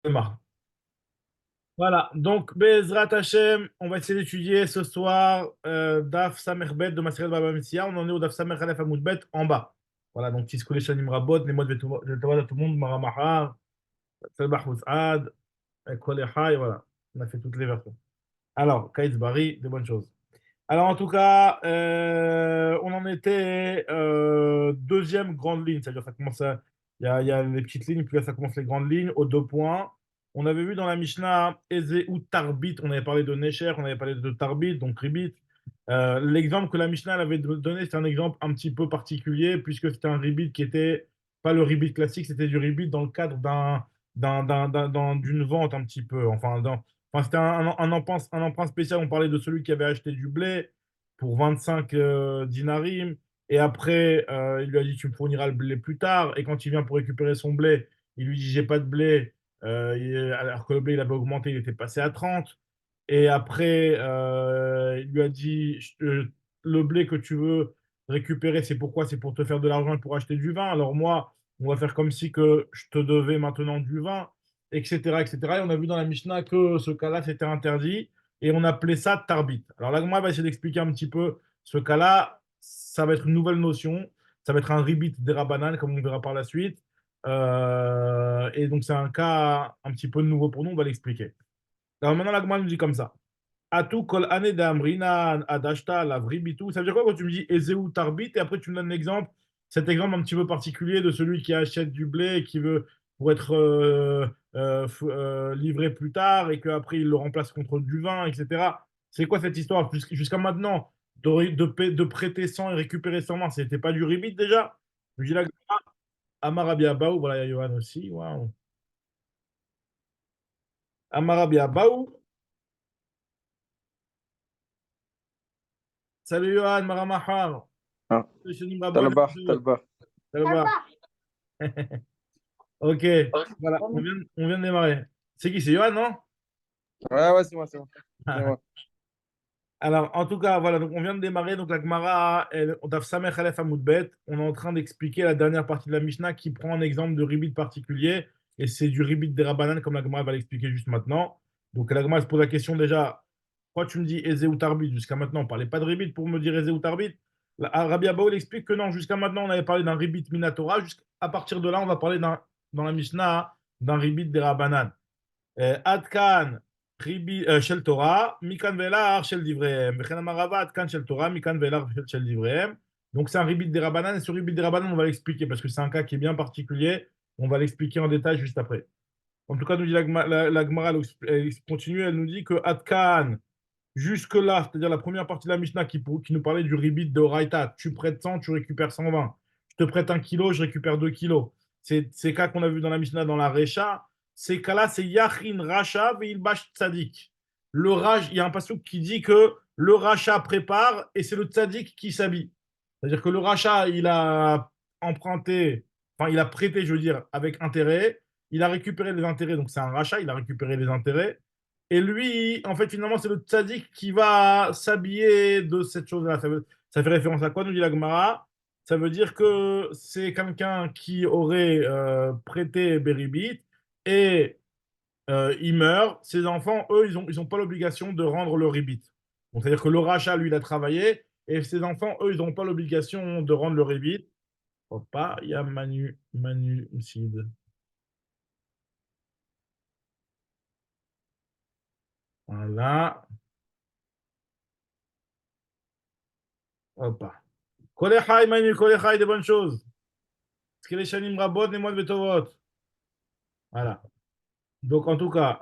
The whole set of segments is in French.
démarre. Voilà, donc Bezrat Hashem, on va essayer d'étudier ce soir Daf Samer Bet de Maseret Baba Metzia. On en est au Daf Samer Aleph Amoud Bet en bas. Voilà, donc Tiskoulet Shanim Rabot, les mots de Tawad à tout le monde, Maramahar, Sabah Ad, Kol Echai, voilà. On a fait toutes les versions. Alors, Kaïs Bari, de bonnes choses. Alors, en tout cas, on en était deuxième grande ligne, c'est-à-dire ça commence à, il y a les petites lignes, puis là ça commence les grandes lignes, aux deux points. On avait vu dans la Mishnah Eze ou Tarbit, on avait parlé de Necher, on avait parlé de Tarbit, donc Ribit. L'exemple que la Mishnah elle avait donné, c'est un exemple un petit peu particulier, puisque c'était un Ribit qui était pas le Ribit classique, c'était du Ribit dans le cadre d'une vente un petit peu, enfin, c'était un emprunt spécial. On parlait de celui qui avait acheté du blé pour 25 dinarim. Et après, il lui a dit, tu me fourniras le blé plus tard. Et quand il vient pour récupérer son blé, il lui dit, j'ai pas de blé. Alors que le blé, il avait augmenté, il était passé à 30. Et après, il lui a dit, le blé que tu veux récupérer, c'est pourquoi? C'est pour te faire de l'argent et pour acheter du vin. Alors moi, on va faire comme si que je te devais maintenant du vin, etc., etc. Et on a vu dans la Mishnah que ce cas-là, c'était interdit et on appelait ça tarbit. Alors là, moi, va essayer d'expliquer un petit peu ce cas-là. Ça va être une nouvelle notion. Ça va être un ribit derabanan, comme on verra par la suite. Et donc, c'est un cas un petit peu nouveau pour nous. On va l'expliquer. Alors maintenant, la Gemara nous dit comme ça. Atou kol ane d'amrina adashta la vribitu. Ça veut dire quoi quand tu me dis ezeu tarbit et après tu me donnes l'exemple, cet exemple un petit peu particulier de celui qui achète du blé et qui veut pour être livré plus tard et qu'après il le remplace contre du vin, etc. C'est quoi cette histoire? Jusqu'à maintenant, de prêter 100 et récupérer 120, c'était pas du ribit déjà? Je dis là, Amarabia Baou, voilà, il y a Johan aussi. Waouh. Amarabia Baou. Salut Johan, Maramahar. Ah, Shanim Rabot, Talbach, Talbach. ça va. Ok, voilà, on vient de démarrer. C'est qui? C'est Johan, non? Ouais, ouais, c'est moi, c'est moi. C'est moi. Alors, en tout cas, voilà, donc on vient de démarrer. Donc, la Gemara, on taf Samech Aleph Amud Bet. On est en train d'expliquer la dernière partie de la Mishnah qui prend un exemple de ribit particulier. Et c'est du ribit des Rabbanan, comme la Gemara va l'expliquer juste maintenant. Donc, la Gemara se pose la question déjà, pourquoi tu me dis Eze ou Tarbit? Jusqu'à maintenant, on ne parlait pas de ribit pour me dire Eze ou Tarbit. Rabbi Abaoul explique que non, jusqu'à maintenant, on avait parlé d'un ribit Minatora. À partir de là, on va parler dans la Mishnah d'un ribit des Rabbanan. Adkan shel Torah, Mikan Velar shel Divrehem. Vechem Amarava, Adkan shel Torah, Mikan Velar shel Divrehem. Donc c'est un ribit des Rabbanan. Et ce ribit des Rabbanan, on va l'expliquer parce que c'est un cas qui est bien particulier. On va l'expliquer en détail juste après. En tout cas, nous dit la Gemara, elle continue, elle nous dit que Adkan, jusque-là, c'est-à-dire la première partie de la Mishnah qui nous parlait du ribit de Oraita, tu prêtes 100, tu récupères 120. Je te prête 1 kilo, je récupère 2 kilos. Ces cas qu'on a vu dans la Mishnah, dans la Recha, ces cas-là, c'est Yachin Racha Veilbash Tzadik. Le Raj, il y a un passage qui dit que le Racha prépare et c'est le Tzadik qui s'habille. C'est-à-dire que le Racha, il a emprunté, enfin, il a prêté, je veux dire, avec intérêt. Il a récupéré les intérêts, donc c'est un rachat, il a récupéré les intérêts. Et lui, en fait, finalement, c'est le tzaddik qui va s'habiller de cette chose-là. Ça fait référence à quoi, nous dit la Gemara? Ça veut dire que c'est quelqu'un qui aurait prêté Beribit et il meurt. Ses enfants, eux, ils ont pas l'obligation de rendre le ribit. Donc, c'est-à-dire que le rachat, lui, il a travaillé et ses enfants, eux, ils n'ont pas l'obligation de rendre le ribit. Hop, il y a Manu Sid. Voilà. Hop. Kolechai, Manu, Kolechai, des bonnes choses. Parce que les Shanim Rabot, les mois de Betovot. Voilà. Donc, en tout cas,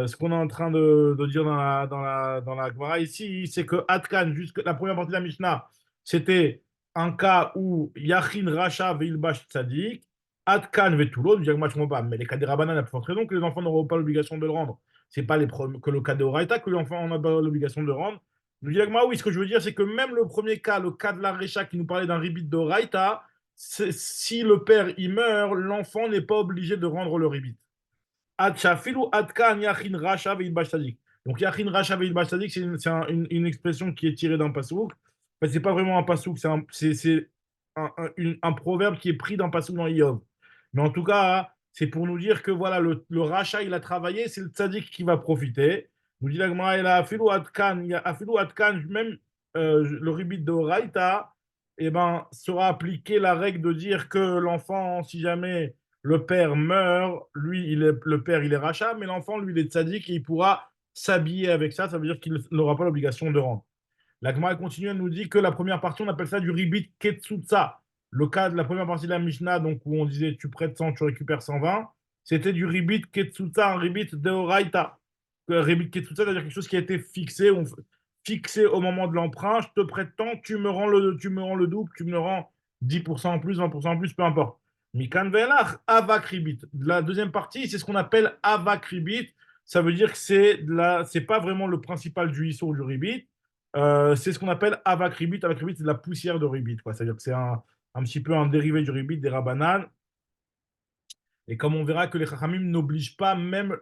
ce qu'on est en train de dire dans la Gemara ici, c'est que Atkan, jusque la première partie de la Mishnah, c'était un cas où Yachin Racha Veilbash Tzadik, Atkan Vetulo, du Yagma pas, mais les cas des Rabbanan, il y a plus forte raison que les enfants n'auront pas l'obligation de le rendre. C'est pas que le cas de Oraita que l'enfant n'a pas l'obligation de le rendre. Le Yagma, oui, ce que je veux dire, c'est que même le premier cas, le cas de la Recha qui nous parlait d'un ribit de Oraita, si le père il meurt, l'enfant n'est pas obligé de rendre le ribit. Donc, Yachin Racha Veil Bastadik, c'est une expression qui est tirée d'un pasouk. Enfin, c'est pas vraiment un pasouk, c'est un proverbe qui est pris d'un pasouk dans Yov. Mais en tout cas, c'est pour nous dire que voilà, le rachat, il a travaillé, c'est le tzaddik qui va profiter. Nous dit la Gemara, il a afilou adkan, il y a afilou adkan, même le ribit de Oraïta, eh ben, sera appliqué la règle de dire que l'enfant, si jamais le père meurt, lui, le père, il est rachat, mais l'enfant, lui, il est tzaddik et il pourra s'habiller avec ça. Ça veut dire qu'il n'aura pas l'obligation de rendre. La Gemara continue, elle nous dit que la première partie, on appelle ça du ribit ketsutsa. Le cas de la première partie de la Mishnah, donc où on disait tu prêtes 100, tu récupères 120, c'était du ribit ketsutsa, un ribit deoraita. Ribit ketsutsa, c'est-à-dire quelque chose qui a été fixé, fixé au moment de l'emprunt. Je te prête tant, tu me rends le double, tu me le rends 10% en plus, 20% en plus, peu importe. Mikan velach, avak ribit. La deuxième partie, c'est ce qu'on appelle avak ribit. Ça veut dire que c'est pas vraiment le principal du ISO du ribit. C'est ce qu'on appelle avak ribit. Avak ribit, c'est de la poussière de ribit, quoi. C'est-à-dire que c'est un petit peu un dérivé du ribit des rabanan. Et comme on verra que les chachamim n'obligent pas même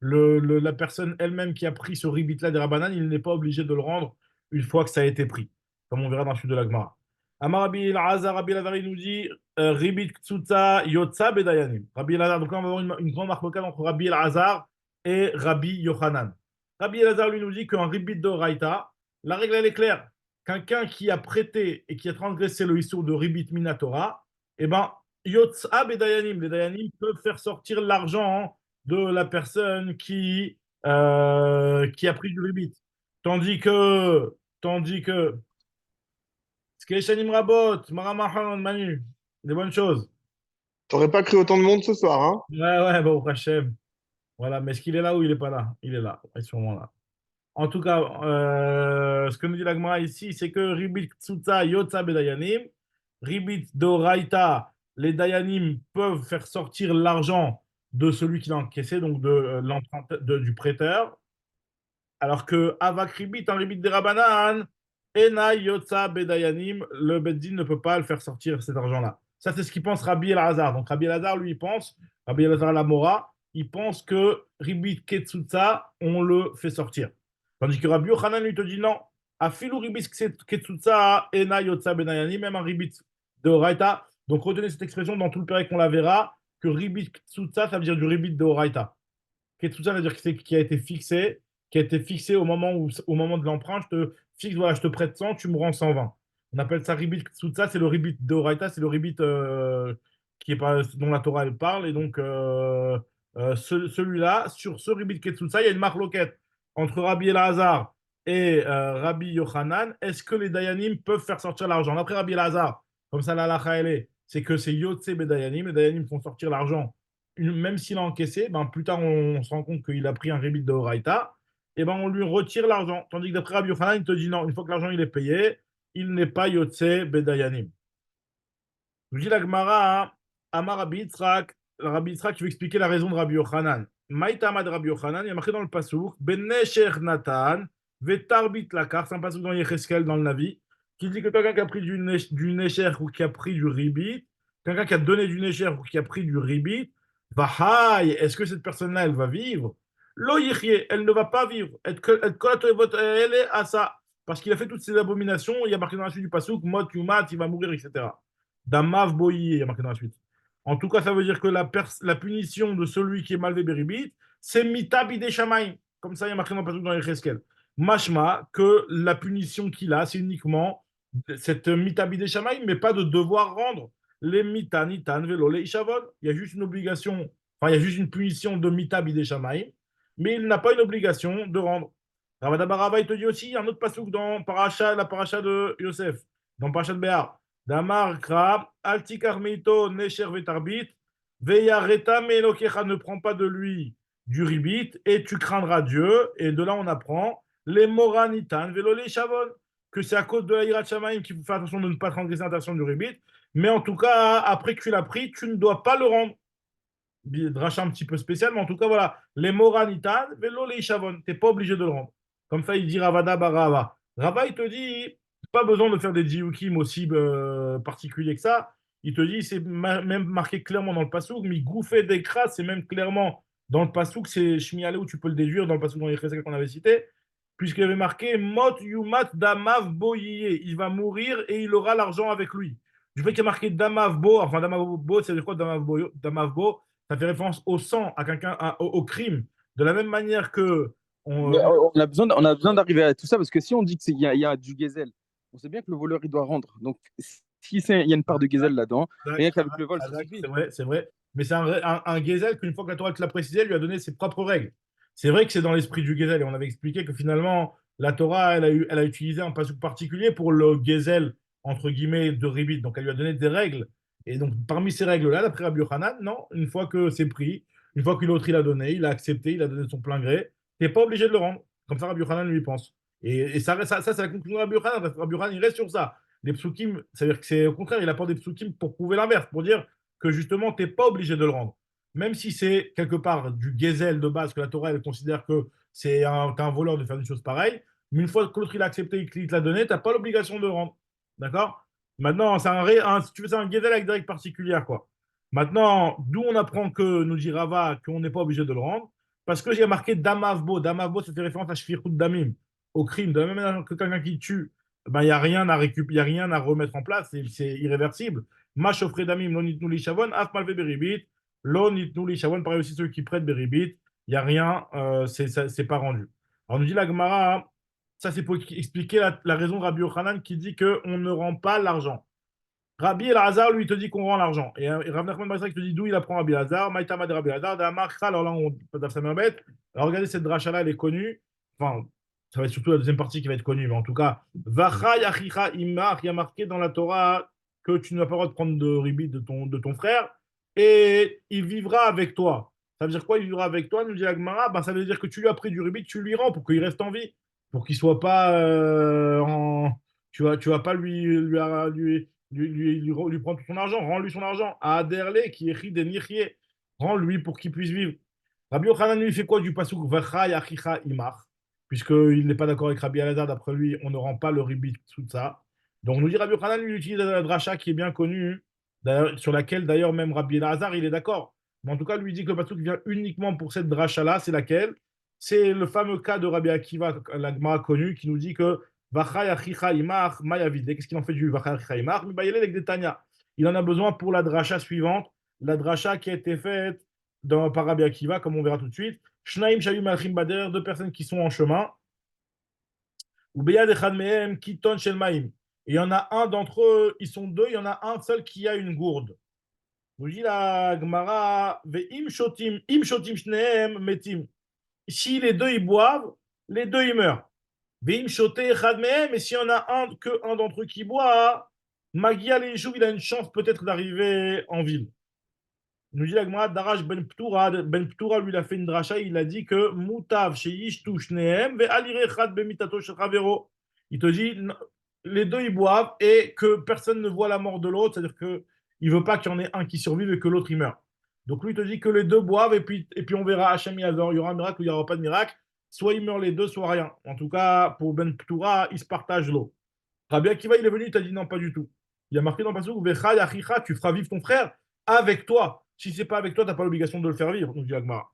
la personne elle-même qui a pris ce ribit-là des rabanan, il n'est pas obligé de le rendre une fois que ça a été pris, comme on verra dans le sud de la Gemara. Amar Rabbi Elazar, Rabbi Elazar, il nous dit ribit ksutsa yotza bedayanim. Rabbi Elazar, donc là on va avoir une grande marque entre Rabbi Elazar et Rabbi Yochanan. Rabbi Elazar lui nous dit qu'un ribit de raïta, la règle elle est claire. Quelqu'un qui a prêté et qui a transgressé le issur de ribit minatora, eh ben, Yotza Bedayanim, les Dayanim peuvent faire sortir l'argent de la personne qui a pris du ribit. Tandis que, Skeshanim Rabot, Maramahan, Manu, des bonnes choses. T'aurais pas cru autant de monde ce soir, hein? Ouais, ouais, bon, Hachem. Voilà, mais est-ce qu'il est là ou il n'est pas là? Il est là, il est sûrement là. En tout cas, ce que nous dit l'Agmara ici, c'est que Ribit Tsutsa Yotza Bedayanim, Ribit Doraita, les Dayanim peuvent faire sortir l'argent de celui qui l'a encaissé, donc du prêteur, alors que Avak Ribit, un Ribit des Rabanan, Ena Yotza Bedayanim, le Beddin ne peut pas le faire sortir cet argent-là. Ça, c'est ce qu'il pense Rabbi El-Hazar. Donc Rabbi El-Hazar, lui, il pense, Rabbi El-Hazar Lamora, il pense que Ribit Ketsutsa, on le fait sortir. Tandis que Rabbi Yochanan lui te dit non. Afilu Ribit Ketsutsa, Ena Yotza Bedayanim, même un Ribit de Oraita. Donc retenez cette expression dans tout le péril qu'on la verra, que Ribit Ketsutsa, ça veut dire du Ribit de Oraita. Ketsusa, c'est-à-dire que qui a été fixé au moment de l'emprunt, je te fixe, voilà, je te prête 100, tu me rends 120. On appelle ça ribit Ktsutsa, c'est le ribit de Oraita, c'est le ribit qui est pas, dont la Torah elle parle. Et donc, celui-là, sur ce ribit Ketsutsa, il y a une marloquette entre Rabbi Elazar et Rabbi Yochanan. Est-ce que les Dayanim peuvent faire sortir l'argent? Après Rabbi Elazar, comme ça la halakha elle est, c'est que c'est Yotse Bedayanim, les Dayanim font sortir l'argent même s'il a encaissé, ben, plus tard on se rend compte qu'il a pris un rébit de Horaïta, et ben, on lui retire l'argent. Tandis que d'après Rabbi Yochanan, il te dit non, une fois que l'argent il est payé, il n'est pas Yotse Bedayanim. Je dis la Gemara, hein, Amar Rabbi Yitzhak qui veut expliquer la raison de Rabbi Yochanan. Maïtama de Rabbi Yochanan, il y a marqué dans le Passouk, Benesher Natan, Vetarbit Lakar, c'est un Passouk dans Yecheskel, dans le Navi, qui dit que quelqu'un qui a pris du Nesher ou qui a pris du Ribit, quelqu'un qui a donné du Nesher ou qui a pris du Ribit, Vahaï, est-ce que cette personne-là, elle va vivre? Lo yichye, elle ne va pas vivre. Elle est à ça. Parce qu'il a fait toutes ces abominations, il y a marqué dans la suite du Passouk, Mot, Yumat, il va mourir, etc. Damav Boyi, il y a marqué dans la suite. En tout cas, ça veut dire que la punition de celui qui est malvé Beribit, c'est Mita Bidei Shamaim. Comme ça, il y a marqué dans le Passouk dans les Cheskel. Mashma, que la punition qu'il a, c'est uniquement cette Mita Bidei Shamaim, mais pas de devoir rendre les Mita Nitan Velo les Ishavon. Il y a juste une obligation, enfin, il y a juste une punition de Mita Bidei Shamaim, mais il n'a pas une obligation de rendre. Ravada Barava, il te dit aussi, il y a un autre passouk dans la paracha de Yosef, dans paracha de Béar. Damar Krab, Altikarmito, Nesher Vetarbit, Veyareta Melokecha, ne prend pas de lui du ribit, et tu craindras Dieu. Et de là, on apprend les Moranitan, Velo les Shavon, que c'est à cause de la Hirat Shamaim qu'il faut faire attention de ne pas transgresser l'interdiction du ribit. Mais en tout cas, après que tu l'as pris, tu ne dois pas le rendre. Dracha un petit peu spécial, mais en tout cas, voilà. Les Moranitan, Velo les Shavon, tu n'es pas obligé de le rendre. Comme ça, il dit Ravada Barava. Rava, il te dit, pas besoin de faire des diukim aussi particuliers que ça. Il te dit, c'est même marqué clairement dans le pasouk, mais gouffé d'écras, c'est même clairement dans le pasouk, c'est Shmialé où tu peux le déduire dans le pasouk dans les chesed qu'on avait cité, puisqu'il y avait marqué Mot Yumat Damav Boyiye. Il va mourir et il aura l'argent avec lui. du fait qu'il y a marqué Damavbo, enfin Damavbo, c'est quoi Damavbo? Damavbo, ça fait référence au sang, à quelqu'un, au crime. De la même manière que Mais on, on a besoin d'arriver à tout ça parce que si on dit il y a du gazelle, on sait bien que le voleur il doit rendre. Donc si il y a une part de gazelle là-dedans, rien qu'avec le vol, ça C'est suffit. vrai, c'est vrai. Mais c'est un Gezel qu'une fois que la Torah te l'a précisé, elle lui a donné ses propres règles. C'est vrai que c'est dans l'esprit du Gezel. Et on avait expliqué que finalement, la Torah, elle a utilisé un passage particulier pour le Gezel, entre guillemets, de Ribit. Donc elle lui a donné des règles. Et donc parmi ces règles-là, d'après Rabbi Yochanan, non, une fois que c'est pris, une fois que l'autre il a donné, il a accepté, il a donné son plein gré, tu n'es pas obligé de le rendre. Comme ça, Rabbi Yochanan lui pense. Et ça c'est la conclusion de Rabbi Yochanan, parce que Rabbi Yochanan, il reste sur ça. Les psukim, c'est-à-dire que c'est au contraire, il apporte des psukim pour prouver l'inverse, pour dire que justement, tu n'es pas obligé de le rendre. Même si c'est quelque part du gezel de base, que la Torah elle considère que c'est un voleur de faire une chose pareille, mais une fois que l'autre il a accepté et qu'il te l'a donné, tu n'as pas l'obligation de le rendre. D'accord. Maintenant, si tu fais ça un gezel avec des règles particulières, quoi. Maintenant, d'où on apprend que, nous dit Rava, qu'on n'est pas obligé de le rendre, parce que j'ai marqué Damavbo. Damavbo, ça fait référence à Shfirut Damim, au crime. De la même manière que quelqu'un qui tue, ben, il n'y a rien à récupérer, il y a rien à remettre en place, c'est irréversible. Ma chauffre damim, lo nitnu li shavon, af malve beribit, lo nitnu li shavon, pareil aussi ceux qui prêtent beribit, il n'y a rien, c'est pas rendu. Alors, on nous dit la Gemara, ça c'est pour expliquer la raison de Rabbi Yochanan qui dit qu'on ne rend pas l'argent. Rabbi Elazar, lui, il te dit qu'on rend l'argent. Et Rav Nachman Barisa, il te dit d'où il apprend Rabbi Elazar, Maïtama de Rabbi Elazar, d'Amar Kha, alors là, on peut sa mère bête. Alors regardez, cette dracha-là, elle est connue. Enfin, ça va être surtout la deuxième partie qui va être connue, mais en tout cas, Vacha Yachicha Imar, il y a marqué dans la Torah que tu n'as pas le droit de prendre de ribit de ton frère, et il vivra avec toi. Ça veut dire quoi, il vivra avec toi, nous dit la Gemara, ben, ça veut dire que tu lui as pris du ribit, tu lui rends pour qu'il reste en vie, pour qu'il soit pas en. Tu vas pas lui prendre tout son argent, rends-lui son argent. À Aderle, qui écrit des Nirchie, rends-lui pour qu'il puisse vivre. Rabbi Yochanan, lui, il fait quoi du pasuk Vacha Yachicha Imar, puisqu'il n'est pas d'accord avec Rabbi Elazar, d'après lui, on ne rend pas le ribit sous ça. Donc, on nous dit Rabbi Yochanan, lui, il utilise la dracha qui est bien connue, sur laquelle d'ailleurs même Rabbi Elazar, il est d'accord. Mais en tout cas, lui il dit que le pasuk vient uniquement pour cette dracha-là, c'est laquelle? C'est le fameux cas de Rabbi Akiva, la Gemara connue, qui nous dit que qu'est-ce qu'il en fait du il en a besoin pour la dracha suivante, la dracha qui a été faite par Rabbi Akiva, comme on verra tout de suite. Shnaim Shayim Malchim Bader, deux personnes qui sont en chemin. Ou Beyad Echad Mehem Kiton Shel Maim. Et il y en a un d'entre eux, ils sont deux, il y en a un seul qui a une gourde. Nous dit la Gemara, Im Shotim Shnehem Metim. Si les deux ils boivent, les deux ils meurent. Vim shoté echad mehem, et s'il y en a un d'entre eux qui boit, Magia Leishuv, il a une chance peut-être d'arriver en ville. Nous dit la Gemara, Darash Ben Ptura, lui, il a fait une dracha, il a dit que Mutav sheyishtu shnehem, ve alire echad bemitato shel chavero. Il te dit, les deux ils boivent et que personne ne voit la mort de l'autre, c'est-à-dire que il veut pas qu'il y en ait un qui survive et que l'autre il meurt. Donc lui il te dit que les deux boivent et puis on verra Hachem Yazor, il y aura un miracle ou il n'y aura pas de miracle. Soit ils meurent les deux, soit rien. En tout cas, pour Ben Ptura, ils se partagent l'eau. Rabbi Akiva, il est venu, il t'a dit non, pas du tout. Il y a marqué dans le passage, Vecha yachicha, tu feras vivre ton frère avec toi. Si c'est pas avec toi, tu n'as pas l'obligation de le faire vivre. Donc, dit Agmara.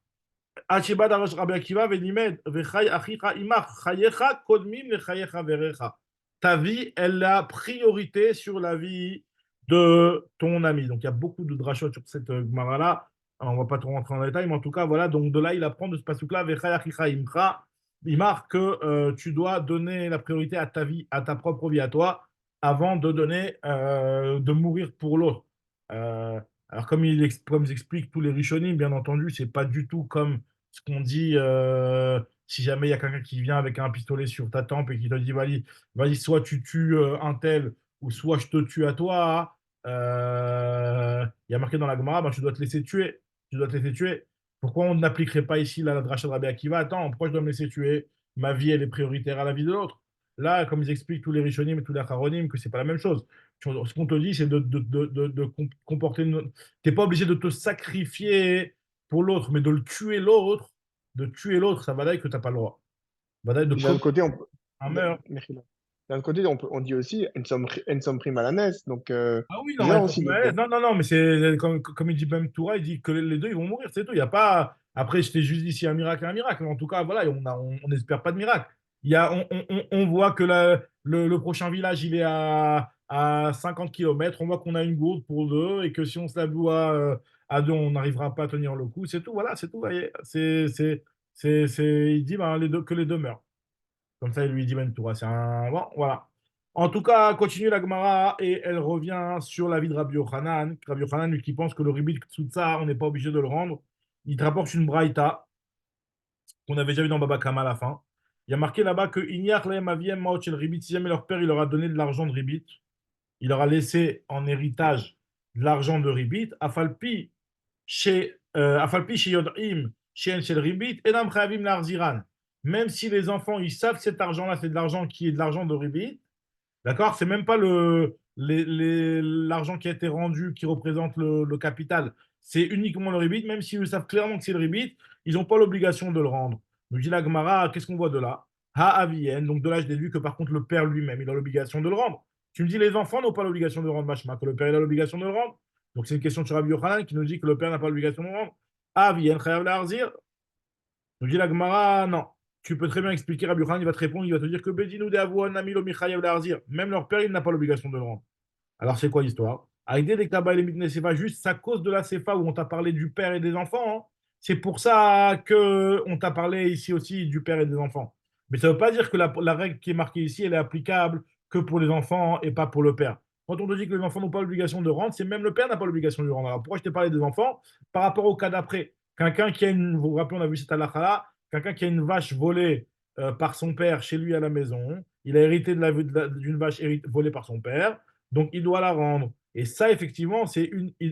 Achiba darash Rabbi Akiva, venimed, vechai achicha imach, chayecha kodmim lechayecha verecha. Ta vie, elle a priorité sur la vie de ton ami. Donc, il y a beaucoup de drachot sur cette Gemara-là. On ne va pas trop rentrer en détail, mais en tout cas, voilà. Donc, de là, il apprend de ce passage-là, vechai achicha imcha. Il marque que tu dois donner la priorité à ta vie, à ta propre vie, à toi, avant de donner, de mourir pour l'autre. Euh, alors, comme ils expliquent tous les Rishonim, bien entendu, c'est pas du tout comme ce qu'on dit si jamais il y a quelqu'un qui vient avec un pistolet sur ta tempe et qui te dit, vas-y, soit tu tues un tel, ou soit je te tue à toi. Il y a marqué dans la Gemara, ben, tu dois te laisser tuer. Tu dois te laisser tuer. Pourquoi on n'appliquerait pas ici la dracha de Rabbi Akiva? Attends, pourquoi je dois me laisser tuer? Ma vie, elle est prioritaire à la vie de l'autre. Là, comme ils expliquent tous les Rishonim et tous les Acharonim, que c'est pas la même chose. Ce qu'on te dit, c'est de comporter. Tu n'es pas obligé de te sacrifier pour l'autre, mais de le tuer l'autre, de tuer l'autre, ça va dire que tu n'as pas le droit. Vadaï de D'un autre commettre côté, un meurtre. d'un autre côté, on dit aussi une somme prime à la messe. Donc, Ah oui, non, mais bien aussi. Donc, non, non, non, mais c'est comme il dit même Toura, il dit que les deux ils vont mourir, c'est tout. Il y a pas. Après, je t'ai juste dit s'il y a un miracle. Mais en tout cas, voilà, on n'espère pas de miracle. On voit que le prochain village, il est à 50 km, on voit qu'on a une gourde pour deux et que si on se la boit à deux, on n'arrivera pas à tenir le coup. C'est tout, voilà, c'est tout. Voyez. Il dit ben, que les deux meurent. Comme ça, il lui dit ben tout. C'est un... Bon, voilà. En tout cas, continue la Gemara et elle revient sur la vie de Rabbi Yochanan. Rabbi Yochanan, lui, qui pense que le ribit Ktsutsa, on n'est pas obligé de le rendre. Il te rapporte une braïta qu'on avait déjà vu dans Baba Kama à la fin. Il y a marqué là-bas que Inyach lehem aviem maot shel ribit. Si jamais leur père, il leur a donné de l'argent de ribit, il leur a laissé en héritage de l'argent de ribit. Afalpi chez Yod'im, chez Shel ribit, enam chavim l'arziran. Même si les enfants, ils savent que cet argent-là, c'est de l'argent qui est de l'argent de ribit, d'accord? C'est même pas l'argent qui a été rendu qui représente le capital. C'est uniquement le rebit. Même s'ils savent clairement que c'est le rebit, ils n'ont pas l'obligation de le rendre. Donc, dit la Gemara, qu'est-ce qu'on voit de là? Ha avien. Donc, de là, je déduis que par contre, le père lui-même, il a l'obligation de le rendre. Tu me dis, les enfants n'ont pas l'obligation de le rendre, machma, que le père il a l'obligation de le rendre. Donc, c'est une question de Rabbi Yochanan qui nous dit que le père n'a pas l'obligation de le rendre. Ha avien, chayav la'arzir. Nous dit la Gemara, non. Tu peux très bien expliquer, Rabbi Yochanan, il va te répondre, il va te dire que Bedinu de Avouan, Namilo, Michayav, Larzir, même leur père, il n'a pas l'obligation de le rendre. Alors, c'est quoi l'histoire? Aïdé des Kaba et les Mitne, c'est pas juste à cause de la Sefa où on t'a parlé du père et des enfants. Hein. C'est pour ça que on t'a parlé ici aussi du père et des enfants. Mais ça ne veut pas dire que la règle qui est marquée ici, elle est applicable que pour les enfants et pas pour le père. Quand on te dit que les enfants n'ont pas l'obligation de rendre, c'est même le père n'a pas l'obligation de rendre. Alors pourquoi je t'ai parlé des enfants? Par rapport au cas d'après. Quelqu'un qui a une, vous vous rappelez, on a vu cette halakha, quelqu'un qui a une vache volée par son père chez lui à la maison, il a hérité d'une vache volée par son père, donc il doit la rendre. Et ça, effectivement, c'est une, il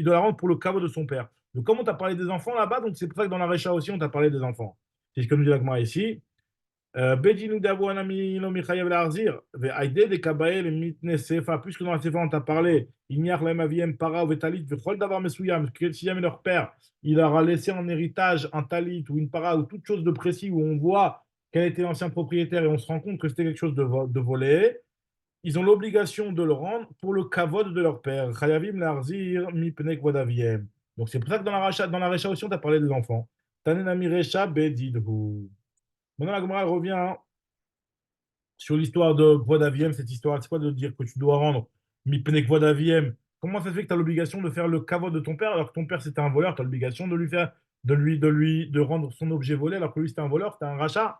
doit la rendre pour le caveau de son père. Donc, comme on t'a parlé des enfants là-bas, donc c'est pour ça que dans la Recha aussi, on t'a parlé des enfants. C'est ce que nous dit l'Agma ici. Bedinu d'Abouanami no Michayev Larzir, Ve'aide de Kabael Mitne Sefa, puisque dans la Sefa on t'a parlé, il n'y a rien aviem para ou vetalit, vechol davar mesuyam, que si jamais leur père, il leur a laissé en héritage un talit ou une para ou toute chose de précis où on voit quel était l'ancien propriétaire et on se rend compte que c'était quelque chose de volé, ils ont l'obligation de le rendre pour le kavod de leur père. Chayavim Larzir mipnek vodaviem. Donc c'est pour ça que dans la Recha aussi on t'a parlé des enfants. Tanenami Recha bedidhu. Maintenant, la Gemara elle revient hein, sur l'histoire de Vodaviem, cette histoire. C'est quoi de dire que tu dois rendre Mipnek Vodaviem? Comment ça se fait que tu as l'obligation de faire le kavod de ton père alors que ton père c'était un voleur? Tu as l'obligation de lui faire, de rendre son objet volé alors que lui c'était un voleur, c'était un rachat.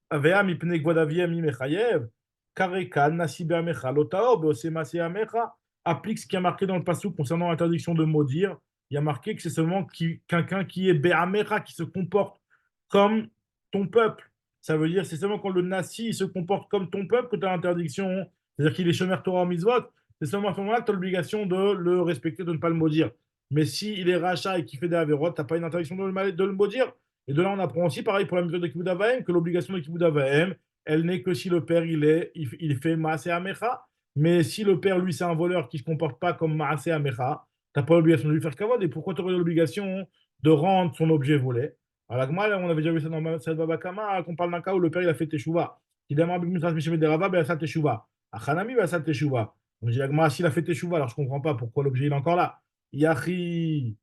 Avea Mipnek Vodaviem Imechayev. Karekan Nasibe Amecha Lotao Beosemase Amecha. Applique ce qui a marqué dans le passage concernant l'interdiction de maudire. Il y a marqué que c'est seulement quelqu'un qui est Be'amecha, qui se comporte comme ton peuple. Ça veut dire, c'est seulement quand le Nasi se comporte comme ton peuple que tu as l'interdiction, c'est-à-dire qu'il est chômeur Torah en mitzvot, c'est seulement à ce moment-là que tu as l'obligation de le respecter, de ne pas le maudire. Mais s'il est rachat et qu'il fait des avérotes, tu n'as pas une interdiction de le maudire. Et de là, on apprend aussi, pareil pour la méthode de Kibbutz Avaim, que l'obligation de Kibbutz Avaim, elle n'est que si le père, il fait Maaseh Amecha. Mais si le père, lui, c'est un voleur qui ne se comporte pas comme Maaseh Amecha, tu n'as pas l'obligation de lui faire kavod. Et pourquoi tu aurais l'obligation de rendre son objet volé? Alors, la Gemara, on avait déjà vu ça dans cette Baba Kama, qu'on parle d'un cas où le père il a fait Teshuvah. Il demande à Mishra de Rava, ben, ça Teshuvah. À Hanami, ben, ça Teshuvah. On dit la Gemara, s'il a fait Teshuvah, alors je ne comprends pas pourquoi l'objet il est encore là. Yachi,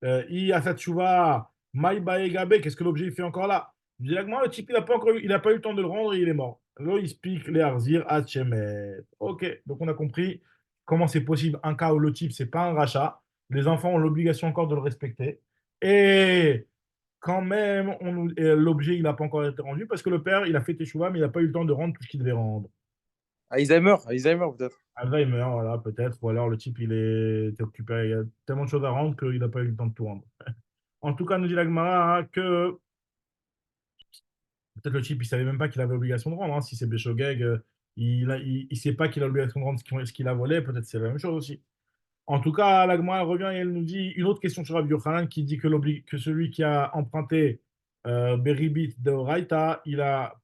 I Asat Teshuvah, Maï Baegabe, qu'est-ce que l'objet il fait encore là? Je dis la Gemara, le type il n'a pas eu le temps de le rendre et il est mort. Là, il explique les Arzir à Tchemet. Ok, donc on a compris comment c'est possible un cas où le type, c'est pas un rachat. Les enfants ont l'obligation encore de le respecter. Et quand même, l'objet, il n'a pas encore été rendu parce que le père, il a fait teshuva, mais il n'a pas eu le temps de rendre tout ce qu'il devait rendre. Alzheimer peut-être. Alzheimer, voilà, peut-être. Ou alors le type, il est occupé. Il y a tellement de choses à rendre qu'il n'a pas eu le temps de tout rendre. En tout cas, nous dit la Gemara hein, que peut-être le type, il ne savait même pas qu'il avait l'obligation de rendre. Hein. Si c'est Béchogeg, il sait pas qu'il a l'obligation de rendre ce qu'il a volé. Peut-être c'est la même chose aussi. En tout cas, la Gemara revient et elle nous dit une autre question sur Rabbi Yochanan qui dit que celui qui a emprunté Beribit de Oraita, il n'a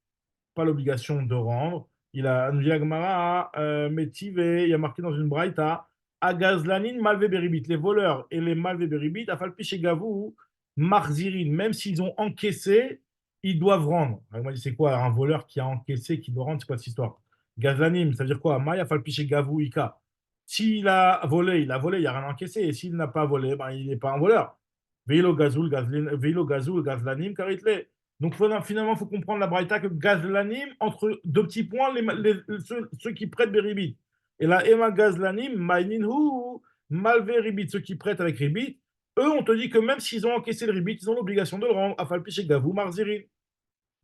pas l'obligation de rendre. Nous dit la Gemara, Métivé, il y a marqué dans une Braïta, Agazlanin malve Beribit. Les voleurs et les malve Beribit, Afalpi chez Gavou, Marzirin, même s'ils ont encaissé, ils doivent rendre. Alors, moi, dit c'est quoi un voleur qui a encaissé, qui doit rendre, c'est quoi cette histoire? Gazlanim, ça veut dire quoi? Maya Afalpi chez Gavou, Ika. S'il a volé, il n'y a rien encaissé. Et s'il n'a pas volé, ben, il n'est pas un voleur. Veilo gazul, gazlanim, karitle. Donc finalement, il faut comprendre la braïta que gazlanim, entre deux petits points, ceux qui prêtent des ribit. Et la ema gazlanim, maininhu, malvé ribit, ceux qui prêtent avec ribit, eux, on te dit que même s'ils ont encaissé le ribit, ils ont l'obligation de le rendre, afalpi chez gavou marzirin.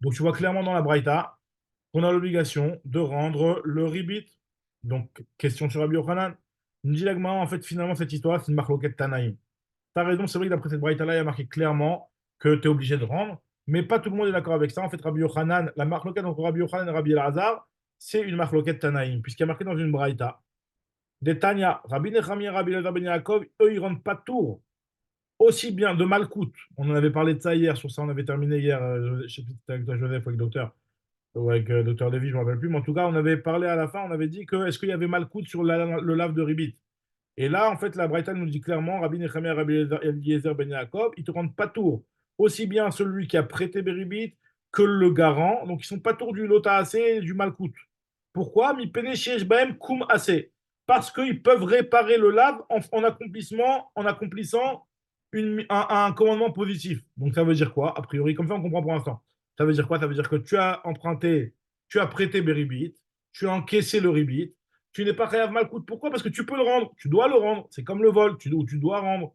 Donc tu vois clairement dans la braïta qu'on a l'obligation de rendre le ribit. Donc, question sur Rabbi Yochanan. Ndilagma, en fait, finalement, cette histoire, c'est une marloquette Tanaïm. Tu as raison, c'est vrai que d'après cette braïta-là, il y a marqué clairement que tu es obligé de rendre, mais pas tout le monde est d'accord avec ça. En fait, Rabbi Yochanan, la marloquette entre Rabbi Yochanan et Rabbi Elazar, c'est une marloquette Tanaïm, puisqu'il y a marqué dans une braïta. Des Tanya, Rabbi Nechami, Rabbi Elazar Ben Yaakov, eux, ils rendent pas tour aussi bien de Malkout. On en avait parlé de ça hier, sur ça, on avait terminé hier. Je ne sais plus si c'était avec toi, Joseph, ou avec le docteur ou avec Dr Lévy, je ne me rappelle plus, mais en tout cas, on avait parlé à la fin, on avait dit que est-ce qu'il y avait Malkout sur le lave de Ribit. Et là, en fait, la Braïta nous dit clairement, Rabbi Nechemia, Rabbi Eliezer Ben Yaakov, ils te rendent pas tour. Aussi bien celui qui a prêté Beribit que le garant. Donc, ils sont pas tour du Lota AC et du Malkout. Pourquoi? Mi Koum AC. Parce qu'ils peuvent réparer le lave en accomplissant un commandement positif. Donc, ça veut dire quoi? A priori, comme ça, on comprend pour l'instant. Ça veut dire quoi? Ça veut dire que tu as emprunté, tu as prêté Beribit, tu as encaissé le Ribit, tu n'es pas Khayav Malkout. Pourquoi? Parce que tu peux le rendre, tu dois le rendre. C'est comme le vol, tu dois rendre.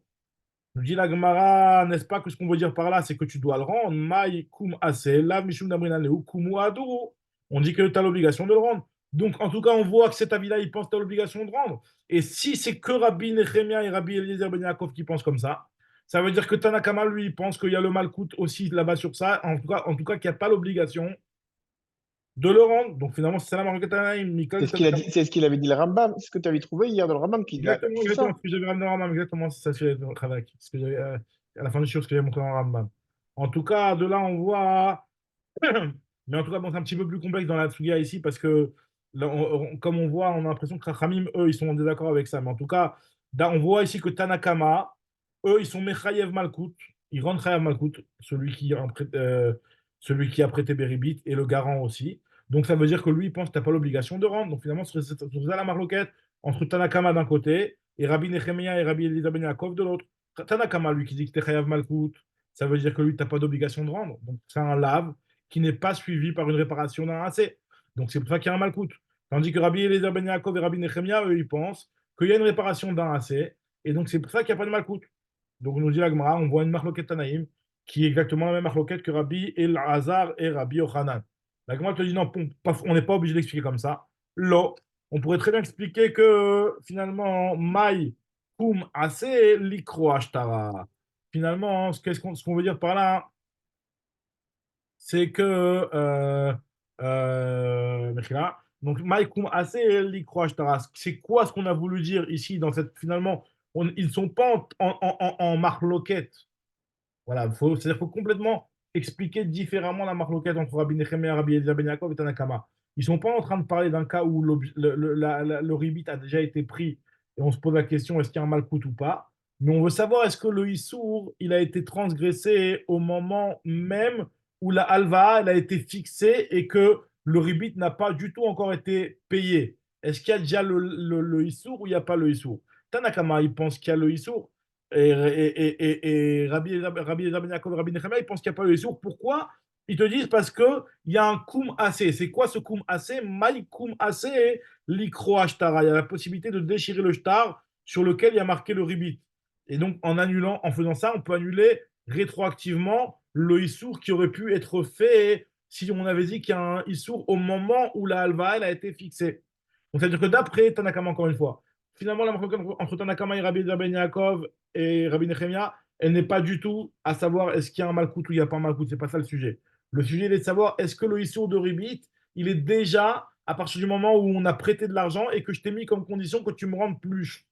Nous dit la Gemara, n'est-ce pas que ce qu'on veut dire par là, c'est que tu dois le rendre. Maï kum ase, la mishum damrinaneu, kumu aduru. On dit que tu as l'obligation de le rendre. Donc, en tout cas, on voit que cet avis-là, il pense que tu as l'obligation de rendre. Et si c'est que Rabbi Nechemia et Rabbi Eliezer Ben Yaakov qui pensent comme ça veut dire que Tanakama, lui, il pense qu'il y a le Malkout aussi là-bas sur ça. En tout cas qu'il n'y a pas l'obligation de le rendre. Donc, finalement, c'est ça la marque Tanaïm. C'est ce qu'il a dit, c'est ce qu'il avait dit le Rambam. C'est ce que tu avais trouvé hier dans le Rambam qui Exactement, c'est exactement ça. ce que j'avais ramené en Rambam, exactement, c'est ça que j'avais avec. Ce que j'avais, à la fin du show, ce que j'avais montré en Rambam. En tout cas, de là, on voit. Mais en tout cas, bon, c'est un petit peu plus complexe dans la Tsugia ici parce que, là, comme on voit, on a l'impression que Rachamim, eux, ils sont en désaccord avec ça. Mais en tout cas, on voit ici que Tanakama, eux, ils sont Mechayev Malkout. Ils rendent Chayev Malkout, celui qui a prêté Beribit et le garant aussi. Donc, ça veut dire que lui, il pense que tu n'as pas l'obligation de rendre. Donc, finalement, c'est ça la marloquette entre Tanakama d'un côté et Rabbi Nechemia et Rabbi Eliezer Ben Yaakov de l'autre. Tanakama, lui, qui dit que tu es Chayav Malkout, ça veut dire que lui, tu n'as pas d'obligation de rendre. Donc, c'est un lave qui n'est pas suivi par une réparation d'un AC. Donc, c'est pour ça qu'il y a un malcoute. Tandis que Rabbi Eliezer Ben Yaakov et Rabbi Nechemia, eux, ils pensent qu'il y a une réparation d'un AC. Et donc, c'est pour ça qu'il n'y a pas de malcoute. Donc, on nous dit la Gemara, on voit une marloquette Tanaïm qui est exactement la même marloquette que Rabbi El-Hazar et Rabbi Yochanan. La Gemara te dit non, on n'est pas obligé d'expliquer comme ça. Lo, on pourrait très bien expliquer que finalement, Mai, Kum, AC, Likro, Ashtara. Finalement, ce qu'on veut dire par là, c'est que Mechila. Donc Maïkoum assez l'ikroach taras. C'est quoi ce qu'on a voulu dire ici dans cette finalement ils ne sont pas en marloquette. Voilà, c'est-à-dire qu'il faut complètement expliquer différemment la marloquette entre Rabbi Nechemia, Rabbi Eliezer Ben Yaakov et Tanakama. Ils ne sont pas en train de parler d'un cas où le ribit a déjà été pris et on se pose la question est-ce qu'il y a un malkout ou pas. Mais on veut savoir est-ce que le issour il a été transgressé au moment même où la halva elle a été fixée et que le ribit n'a pas du tout encore été payé. Est-ce qu'il y a déjà le issour ou il n'y a pas le issour? Tanakama, il pense qu'il y a le issour. Et Rabbi Ben Yaakov et Rabbi Nechemia, ils pensent qu'il n'y a pas eu les sourds. Pourquoi? Ils te disent parce qu'il y a un koum assez. C'est quoi ce koum assez? Maï koum assez, l'ikro ashtara. Il y a la possibilité de déchirer le shtar sur lequel il y a marqué le ribit. Et donc, en faisant ça, on peut annuler rétroactivement le issour qui aurait pu être fait si on avait dit qu'il y a un issour au moment où la halva elle a été fixée. Donc, c'est-à-dire que d'après Tanakama, encore une fois, finalement, la marque entre Tanakama et Rabbi Ben Yaakov et Rabbi Nechemia, elle n'est pas du tout à savoir est-ce qu'il y a un malkout ou il n'y a pas un malkout. C'est pas ça le sujet. Le sujet il est de savoir est-ce que le issour de Ribit, il est déjà à partir du moment où on a prêté de l'argent et que je t'ai mis comme condition que tu me rendes plus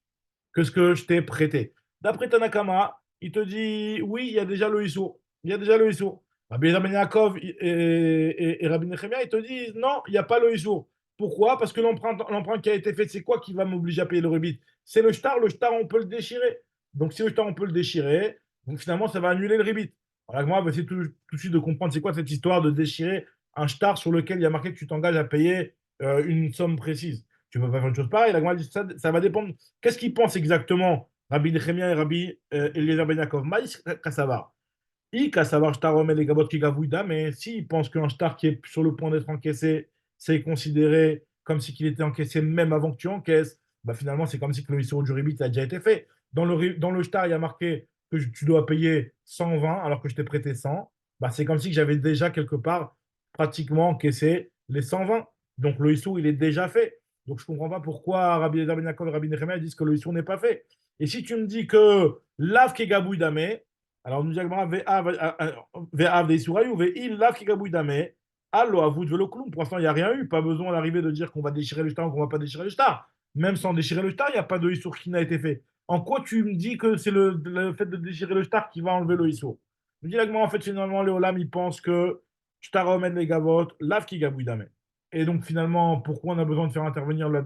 que ce que je t'ai prêté. D'après Tanakama, il te dit oui, il y a déjà le issour. Il y a déjà le issour. Rabbi Ben Yaakov et Rabbi Nechemia, ils te disent non, il n'y a pas le issour. Pourquoi? Parce que l'emprunt qui a été fait, c'est quoi qui va m'obliger à payer le rubit? C'est le shtar. Le shtar, on peut le déchirer. Donc, si le shtar, on peut le déchirer, donc finalement, ça va annuler le rubit. Alors, moi, je vais essayer tout de suite de comprendre c'est quoi cette histoire de déchirer un shtar sur lequel il y a marqué que tu t'engages à payer une somme précise. Tu ne peux pas faire une chose pareille. La Gemara dit ça va dépendre. Qu'est-ce qu'ils pensent exactement, Rabbi Nechemia et Rabbi Eliezer Ben Yaakov? Maïs Kassavar. I, qu'à savoir shtar omer les gabot qui gavouida, mais s'il pense qu'un shtar qui est sur le point d'être encaissé, c'est considéré comme si qu'il était encaissé même avant que tu encaisses, bah finalement, c'est comme si que le ISO du ribit a déjà été fait. Dans le shtar, il y a marqué que tu dois payer 120 alors que je t'ai prêté 100. Bah, c'est comme si que j'avais déjà quelque part pratiquement encaissé les 120. Donc le ISO, il est déjà fait. Donc je ne comprends pas pourquoi Rabbi Eliezer Ben Yaakov et Rabbi Nechemia disent que le ISO n'est pas fait. Et si tu me dis que lave ke gabouille damé, alors nous disons ve'av de Isouraï ou ve'il lave ke gabouille damé, allo avou de cloum. Pour l'instant, il n'y a rien eu. Pas besoin d'arriver de dire qu'on va déchirer le shtar ou qu'on ne va pas déchirer le shtar. Même sans déchirer le shtar, il n'y a pas de Issour qui n'a été fait. En quoi tu me dis que c'est le fait de déchirer le shtar qui va enlever le Issour? Je me dis là que moi, en fait, finalement, les Olam, ils pensent que shtar omen les gavotes, lave ki gabouille damé. Et donc, finalement, pourquoi on a besoin de faire intervenir le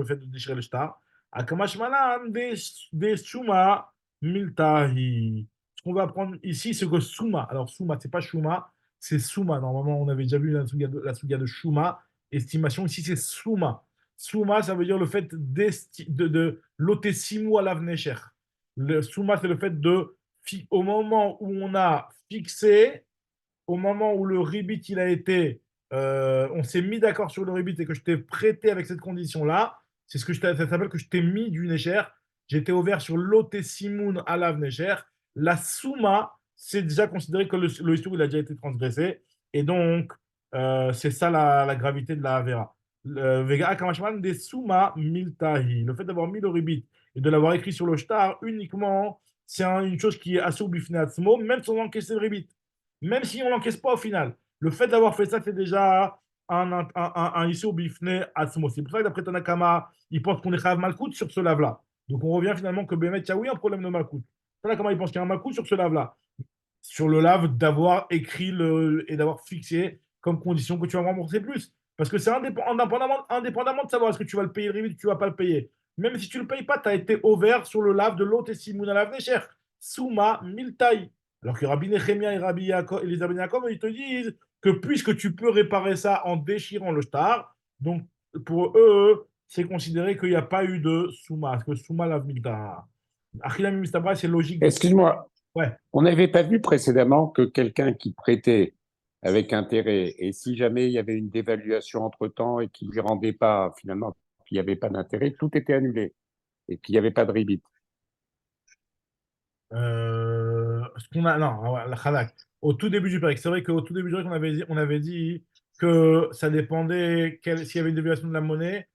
fait de déchirer le shtar? Akamashmalan des Shuma Miltahi. Ce qu'on va apprendre ici, c'est que Suma, alors Suma, c'est pas Shuma, c'est Suma. Normalement, on avait déjà vu la suga de Shuma, estimation. Ici, c'est Suma. Suma, ça veut dire le fait de l'otessimu à l'avenir. Le Suma, c'est le fait au moment où on a fixé, au moment où le ribit il a été, on s'est mis d'accord sur le ribit et que je t'ai prêté avec cette condition-là, c'est ce que ça s'appelle que je t'ai mis du Necher. J'étais ouvert sur l'Otesimoun à la Necher. La Souma, c'est déjà considéré que le Issour, il a déjà été transgressé. Et donc, c'est ça la gravité de la Avera. Vega Akamashman des Souma Miltahi. Le fait d'avoir mis le ribit et de l'avoir écrit sur le shtar uniquement, c'est une chose qui est assur bifne atzmo, même sans encaisser le ribit. Même si on ne l'encaisse pas au final. Le fait d'avoir fait ça, c'est déjà un issue bifne atzmo. C'est pour ça que d'après Tanakama, il pense qu'on est chayav malkout sur ce lave-là. Donc on revient finalement que Bémet, il y a oui un problème de malkout. Tanakama, il pense qu'il y a un malkout sur ce lave-là. Sur le lave d'avoir écrit et d'avoir fixé comme condition que tu vas me rembourser plus. Parce que c'est indépendamment de savoir est-ce que tu vas le payer vite ou tu ne vas pas le payer. Même si tu ne le payes pas, tu as été ouvert sur le lave de l'autre et Simoun à l'avenir cher. Souma Miltaï. Alors que Rabbi Nechemia et Rabbi Yaakov, et les Rabbi Yaakov, ils te disent que puisque tu peux réparer ça en déchirant le shtar, donc pour eux, c'est considéré qu'il n'y a pas eu de Souma. Parce que Souma lave Milta. Achilam Mistabra, c'est logique de. Excuse-moi, Ouais. on n'avait pas vu précédemment que quelqu'un qui prêtait avec intérêt, et si jamais il y avait une dévaluation entre-temps et qu'il ne rendait pas, finalement, qu'il n'y avait pas d'intérêt, tout était annulé et qu'il n'y avait pas de rebit. Ce qu'on a, non, la Khadak. Au tout début du Pérec, c'est vrai qu'au tout début du Pérec, on avait dit que ça dépendait s'il y avait une déviation de la monnaie,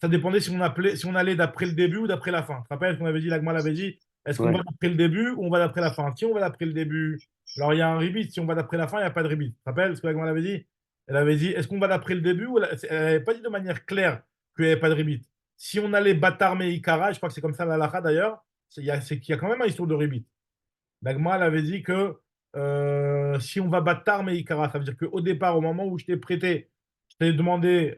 ça dépendait si on allait d'après le début ou d'après la fin. Tu te rappelles ce qu'on avait dit, l'Agma l'avait dit, est-ce qu'on va Ouais. d'après le début ou on va d'après la fin? Si on va d'après le début, alors il y a un ribit. Si on va d'après la fin, il n'y a pas de ribit. Tu te rappelles ce que l'Agma l'avait dit? Elle avait dit, est-ce qu'on va d'après le début ou elle n'avait pas dit de manière claire qu'il n'y avait pas de ribit. Si on allait Batar Meikara, je crois que c'est comme ça la halakha d'ailleurs, c'est qu'il y a quand même un histoire de ribit. L'Agma elle avait dit que si on va battre Meikara, ça veut dire qu'au départ, au moment où je t'ai prêté, je t'ai demandé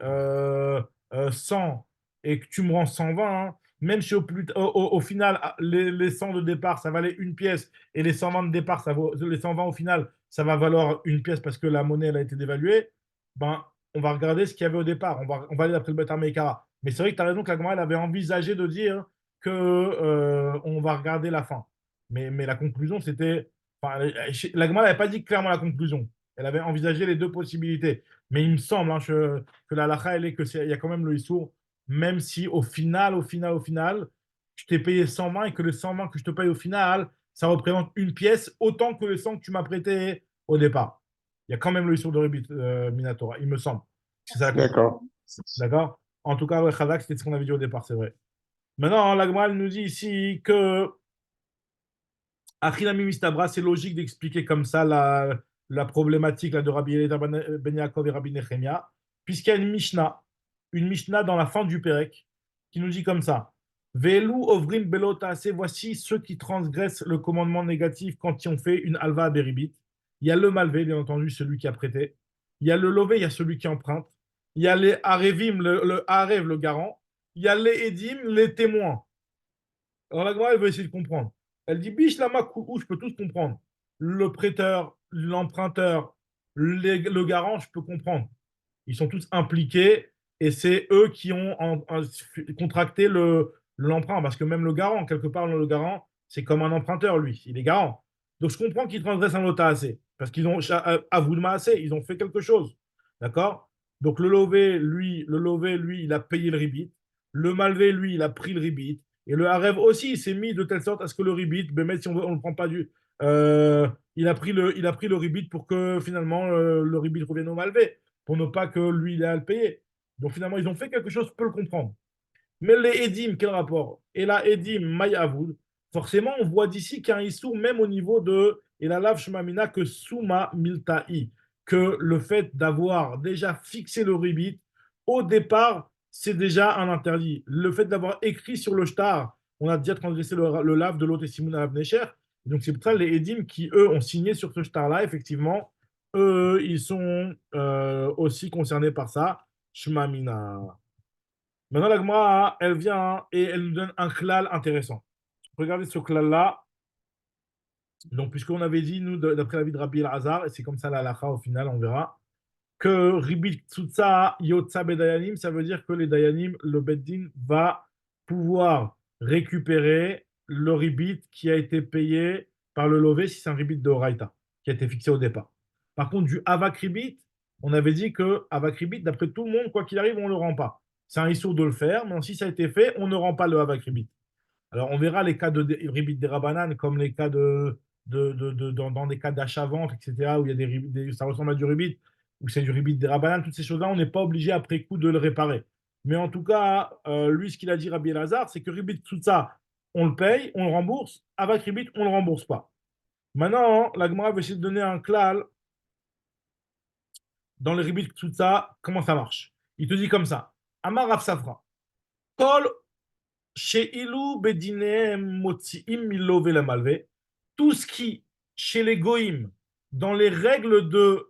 100 et que tu me rends 120, hein, même si au final, les 100 de départ, ça valait une pièce et les 120 de départ, les 120 au final, ça va valoir une pièce parce que la monnaie elle a été dévaluée, ben, on va regarder ce qu'il y avait au départ. On va aller d'après le Batar Meikara. Mais c'est vrai que tu as raison que l'Agma elle avait envisagé de dire que on va regarder la fin. Mais la conclusion, c'était. Enfin, la Gemara n'avait pas dit clairement la conclusion. Elle avait envisagé les deux possibilités. Mais il me semble que la halakha, elle est il y a quand même le issour, même si au final, je t'ai payé 120 et que le 120 que je te paye au final, ça représente une pièce autant que le 100 que tu m'as prêté au départ. Il y a quand même le issour de Rebit Minatora, il me semble. C'est ça la conclusion. D'accord. D'accord? En tout cas, ouais, Khazak, c'était ce qu'on avait dit au départ, c'est vrai. Maintenant, la Gemara, elle nous dit ici que Achilami Mistabra, c'est logique d'expliquer comme ça la problématique là, de Rabbi Eliezer Ben Yaakov et Rabbi Nechemia, puisqu'il y a une Mishnah dans la fin du Pérec, qui nous dit comme ça. Velu ovrim belotase, voici ceux qui transgressent le commandement négatif quand ils ont fait une alva à beribit. Il y a le malvé, bien entendu, celui qui a prêté. Il y a le lové, il y a celui qui emprunte. Il y a les arevim, le arev, le garant. Il y a les edim, les témoins. Alors la Gemara, elle veut essayer de comprendre. Elle dit biche lama où je peux tous comprendre. Le prêteur, l'emprunteur, le garant, je peux comprendre. Ils sont tous impliqués et c'est eux qui ont contracté l'emprunt. Parce que même le garant, quelque part, le garant, c'est comme un emprunteur, lui. Il est garant. Donc, je comprends qu'ils transgressent un lota assez, parce qu'ils ont avoué assez, ils ont fait quelque chose. D'accord? Donc, le lové, lui, il a payé le ribit. Le malvé, lui, il a pris le ribit. Et le harev aussi, il s'est mis de telle sorte à ce que le ribit, ben, même si on ne le prend pas il a pris le ribit pour que finalement le ribit revienne au malvé, pour ne pas que lui, il ait à le payer. Donc, finalement, ils ont fait quelque chose, je peux le comprendre. Mais les Edim, quel rapport? Et là, Edim, Maïavoud, forcément, on voit d'ici qu'il y a un Issour, même au niveau de et la lave Shemamina, que Souma Milta'i, que le fait d'avoir déjà fixé le ribit, au départ, c'est déjà un interdit. Le fait d'avoir écrit sur le shtar, on a déjà transgressé le lave de l'autre et Simoun à Necher. Donc, c'est pour ça les Edim qui, eux, ont signé sur ce shtar-là, effectivement, eux, ils sont aussi concernés par ça. Shemamina. Maintenant, la Gemara, elle vient et elle nous donne un klal intéressant. Regardez ce klal-là. Donc, puisqu'on avait dit, nous, d'après l'avis de Rabbi El-Hazar, et c'est comme ça la halakha au final, on verra, que Ribit Tsutsa Yotza Bedayanim, ça veut dire que les Dayanim, le Beddin va pouvoir récupérer le Ribit qui a été payé par le Lové si c'est un Ribit de Oraita, qui a été fixé au départ. Par contre, du Avak Ribit, on avait dit que Avak Ribit, d'après tout le monde, quoi qu'il arrive, on ne le rend pas. C'est un issour de le faire, mais si ça a été fait, on ne rend pas le Avak Ribit. Alors, on verra les cas de ribit des Rabanan, comme les cas dans des cas d'achat-vente, etc., où il y a ça ressemble à du ribit, où c'est du ribit des Rabanan, toutes ces choses-là, on n'est pas obligé après coup de le réparer. Mais en tout cas, lui, ce qu'il a dit Rabbi Elazar, c'est que ribit tout ça, on le paye, on le rembourse. Avec ribit, on ne le rembourse pas. Maintenant, la Gemara va essayer de donner un klal dans le ribit tout ça, comment ça marche. Il te dit comme ça. Amar Rav Safra. Kol chez Ilou Bedinem Motsiim Milove la Malve, tout ce qui, chez les Goïm, dans les règles de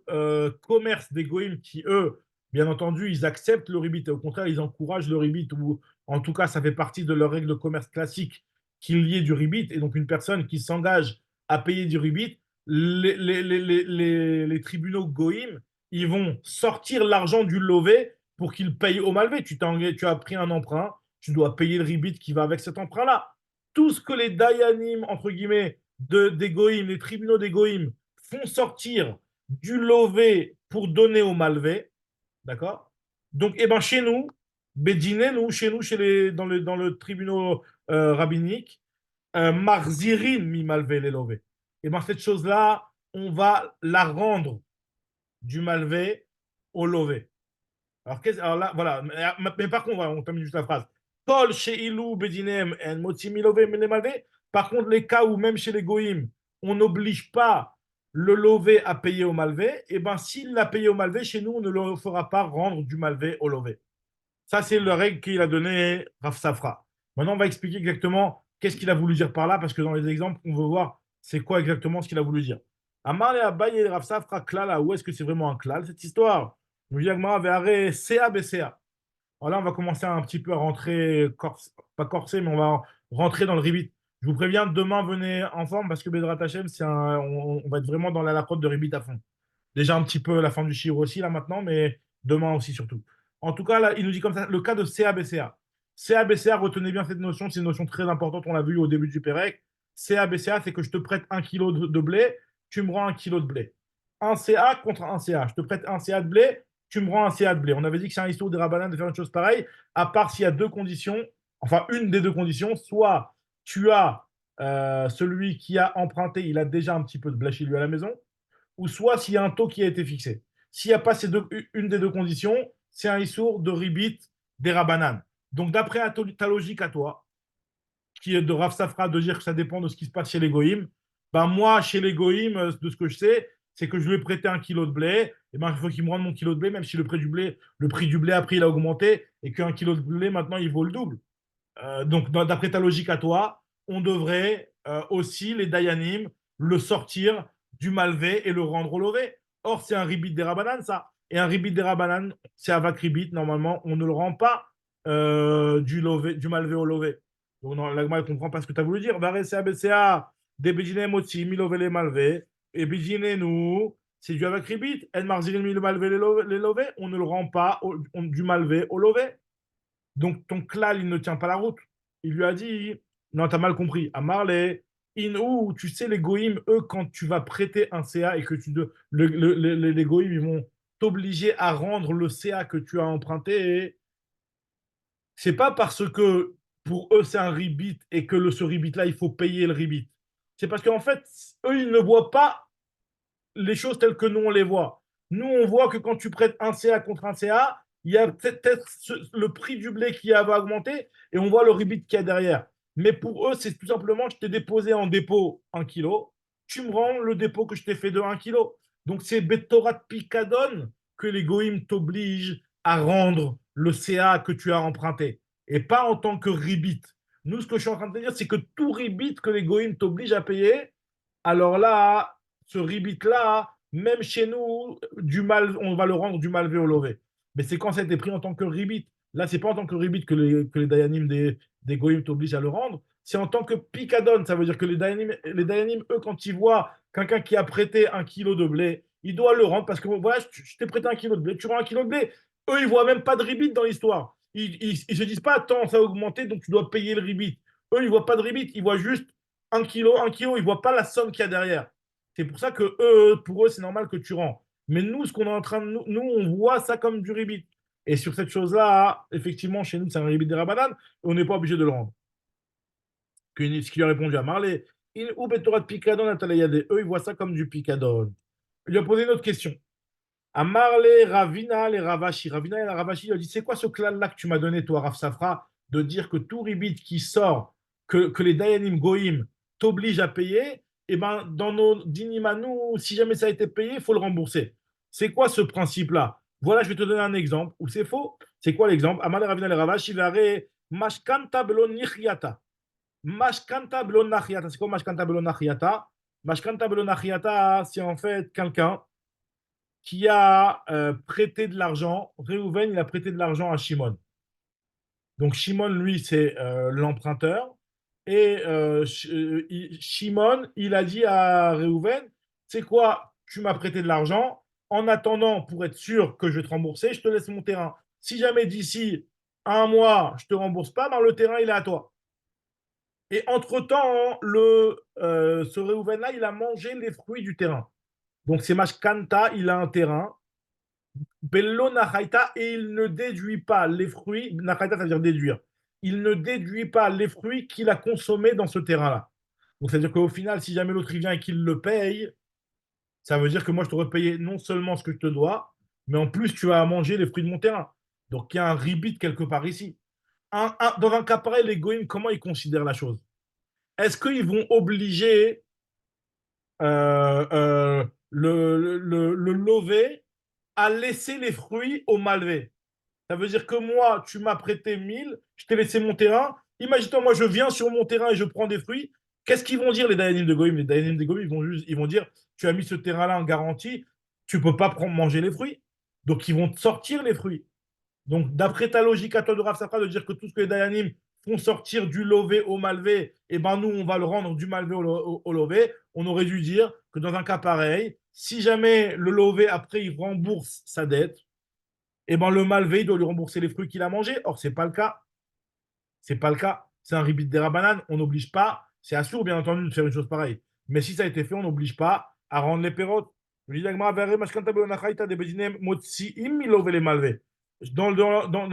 commerce des Goïm, qui eux, bien entendu, ils acceptent le ribit, et au contraire, ils encouragent le ribit, ou en tout cas, ça fait partie de leurs règles de commerce classiques qu'il y ait du ribit, et donc une personne qui s'engage à payer du ribit, les tribunaux Goïm, ils vont sortir l'argent du lové pour qu'il paye au malvé. Tu as pris un emprunt, tu dois payer le ribit qui va avec cet emprunt-là. Tout ce que les dayanim, entre guillemets, des goïm, les tribunaux des goïm, font sortir du lové pour donner au malvé, d'accord? Donc, eh ben, chez nous, Bédiné, chez nous, dans le tribunal rabbinique, marzirin mi malvé les lové. Eh ben, cette chose-là, on va la rendre du malvé au lové. Alors là, voilà. Mais par contre, on termine juste la phrase. Kol chez Ilou Bedinem en Motimilové Menemalvé. Par contre, les cas où même chez les Goïm, on n'oblige pas le lové à payer au malvé, et bien s'il l'a payé au malvé, chez nous, on ne le fera pas rendre du malvé au lové. Ça, c'est la règle qu'il a donnée Rav Safra. Maintenant, on va expliquer exactement qu'est-ce qu'il a voulu dire par là, parce que dans les exemples, on veut voir c'est quoi exactement ce qu'il a voulu dire. Amar et Abaye et Rav Safra, klala, où est-ce que c'est vraiment un klal, cette histoire? Nous dit Agmara, Ve'are, CA, BCA. Alors là, on va commencer un petit peu à rentrer, pas corsé, mais on va rentrer dans le ribit. Je vous préviens, demain, venez en forme parce que Bedrat Hashem, on va être vraiment dans la prod de ribit à fond. Déjà un petit peu la fin du Chiro aussi, là, maintenant, mais demain aussi, surtout. En tout cas, là, il nous dit comme ça, le cas de CABCA. CABCA, retenez bien cette notion, c'est une notion très importante, on l'a vu au début du Pérec. CABCA, c'est que je te prête 1 kilo de blé, tu me rends 1 kilo de blé. Un CA contre un CA. Je te prête un CA de blé, tu me rends un CA de blé. On avait dit que c'est un histoire des rabbins de faire une chose pareille, à part s'il y a deux conditions, enfin une des deux conditions, soit tu as celui qui a emprunté, il a déjà un petit peu de blé chez lui à la maison, ou soit s'il y a un taux qui a été fixé. S'il n'y a pas une des deux conditions, c'est un issour de ribit des rabanan. Donc, d'après ta logique à toi, qui est de Rav Safra, de dire que ça dépend de ce qui se passe chez les goïms, ben moi, chez les goïms, de ce que je sais, c'est que je lui ai prêté 1 kilo de blé, et ben il faut qu'il me rende mon kilo de blé, même si le prix du blé après il a augmenté, et qu'un kilo de blé maintenant il vaut le double. Donc, d'après ta logique à toi, on devrait aussi, les Dayanim, le sortir du malvé et le rendre au lové. Or, c'est un ribit des rabanan, ça. Et un ribit des rabanan, c'est avec ribit, normalement, on ne le rend pas du malvé au lové. Donc, l'agma ne comprend pas ce que tu as voulu dire. Varese ABCA, des bidinem aussi, mi lové les malvé, et bidine nous, c'est du avec ribit. En marzirin mi le malvé les lové, on ne le rend pas du malvé au lové. Donc, ton klal, il ne tient pas la route. Il lui a dit, non, tu as mal compris. À Marley, Ou tu sais, les goïms, eux, quand tu vas prêter un CA et que les goïms, ils vont t'obliger à rendre le CA que tu as emprunté, c'est pas parce que pour eux, c'est un rebit et que ce rebit-là, il faut payer le rebit. C'est parce qu'en fait, eux, ils ne voient pas les choses telles que nous, on les voit. Nous, on voit que quand tu prêtes un CA contre un CA, il y a peut-être le prix du blé qui va augmenter et on voit le rebit qu'il y a derrière. Mais pour eux, c'est tout simplement, je t'ai déposé en dépôt 1 kilo, tu me rends le dépôt que je t'ai fait de 1 kilo. Donc, c'est Betorat Picadon que les goïms t'obligent à rendre le CA que tu as emprunté et pas en tant que rebit. Nous, ce que je suis en train de te dire, c'est que tout rebit que les goïms t'obligent à payer, alors là, ce rebit-là, même chez nous, on va le rendre du malvé au lové. Mais c'est quand ça a été pris en tant que rebit. Là, c'est pas en tant que rebit que les dayanim des goyim t'obligent à le rendre. C'est en tant que picadon. Ça veut dire que les dayanim, eux, quand ils voient quelqu'un qui a prêté 1 kilo de blé, il doit le rendre parce que voilà, je t'ai prêté 1 kilo de blé, tu rends 1 kilo de blé. Eux, ils voient même pas de rebit dans l'histoire. Ils se disent pas, attends, ça a augmenté, donc tu dois payer le rebit. Eux, ils voient pas de rebit, ils voient juste 1 kilo, ils ne voient pas la somme qu'il y a derrière. C'est pour ça que pour eux, c'est normal que tu rends. Mais nous, ce qu'on est en train de. Nous, on voit ça comme du ribit. Et sur cette chose-là, effectivement, chez nous, c'est un ribit des rabananes, on n'est pas obligé de le rendre. Ce qui lui a répondu à Marley, ou Betorat Picadon, eux, ils voient ça comme du Picadon. Il lui a posé une autre question. À Marley, Ravina, les Ravashi. Ravina et la Ravashi, il a dit c'est quoi ce clan-là que tu m'as donné, toi, Rav Safra, de dire que tout ribit qui sort, que les Dayanim Goïm t'obligent à payer, et ben dans nos dinima, nous, si jamais ça a été payé, il faut le rembourser. C'est quoi ce principe-là? Voilà, je vais te donner un exemple où c'est faux. C'est quoi l'exemple? Amal Ravina les Ravashi, verre Mashkanta Belo Nichiata. Mashkanta Belo Nachiata. C'est quoi Mashkanta Belo Nachiata? Mashkanta Belo Nachiata, c'est en fait quelqu'un qui a prêté de l'argent. Réhouven, il a prêté de l'argent à Shimon. Donc Shimon, lui, c'est l'emprunteur. Et Shimon, il a dit à Réhouven, c'est quoi, tu m'as prêté de l'argent. En attendant, pour être sûr que je vais te rembourser, je te laisse mon terrain. Si jamais d'ici un mois, je ne te rembourse pas, ben, le terrain, il est à toi. Et entre-temps, ce Réhouven-là, il a mangé les fruits du terrain. Donc c'est Mashkanta, il a un terrain. Bello Nachaita, et il ne déduit pas les fruits. Nachaita, ça veut dire déduire. Il ne déduit pas les fruits qu'il a consommés dans ce terrain-là. Donc, c'est-à-dire qu'au final, si jamais l'autre vient et qu'il le paye, ça veut dire que moi, je t'aurais payé non seulement ce que je te dois, mais en plus, tu vas manger les fruits de mon terrain. Donc, il y a un ribit quelque part ici. Dans un cas pareil, les goïms, comment ils considèrent la chose? Est-ce qu'ils vont obliger le lové à laisser les fruits au malvé? Ça veut dire que moi, tu m'as prêté 1000, je t'ai laissé mon terrain. Imagine-toi, moi, je viens sur mon terrain et je prends des fruits. Qu'est-ce qu'ils vont dire, les Dayanim de Goïm? Les Dayanim de Goïm, ils vont dire, tu as mis ce terrain-là en garantie, tu ne peux pas manger les fruits. Donc, ils vont te sortir les fruits. Donc, d'après ta logique à toi de Rav Safra, de dire que tout ce que les Dayanim font sortir du lové au malvé, et ben nous, on va le rendre du malvé au lové, on aurait dû dire que dans un cas pareil, si jamais le lové, après, il rembourse sa dette, et ben le malvé, il doit lui rembourser les fruits qu'il a mangés. Or, ce n'est pas le cas. C'est pas le cas. C'est un ribit des rabananes. On n'oblige pas. C'est assourd, bien entendu, de faire une chose pareille. Mais si ça a été fait, on n'oblige pas à rendre les pérotes. Dans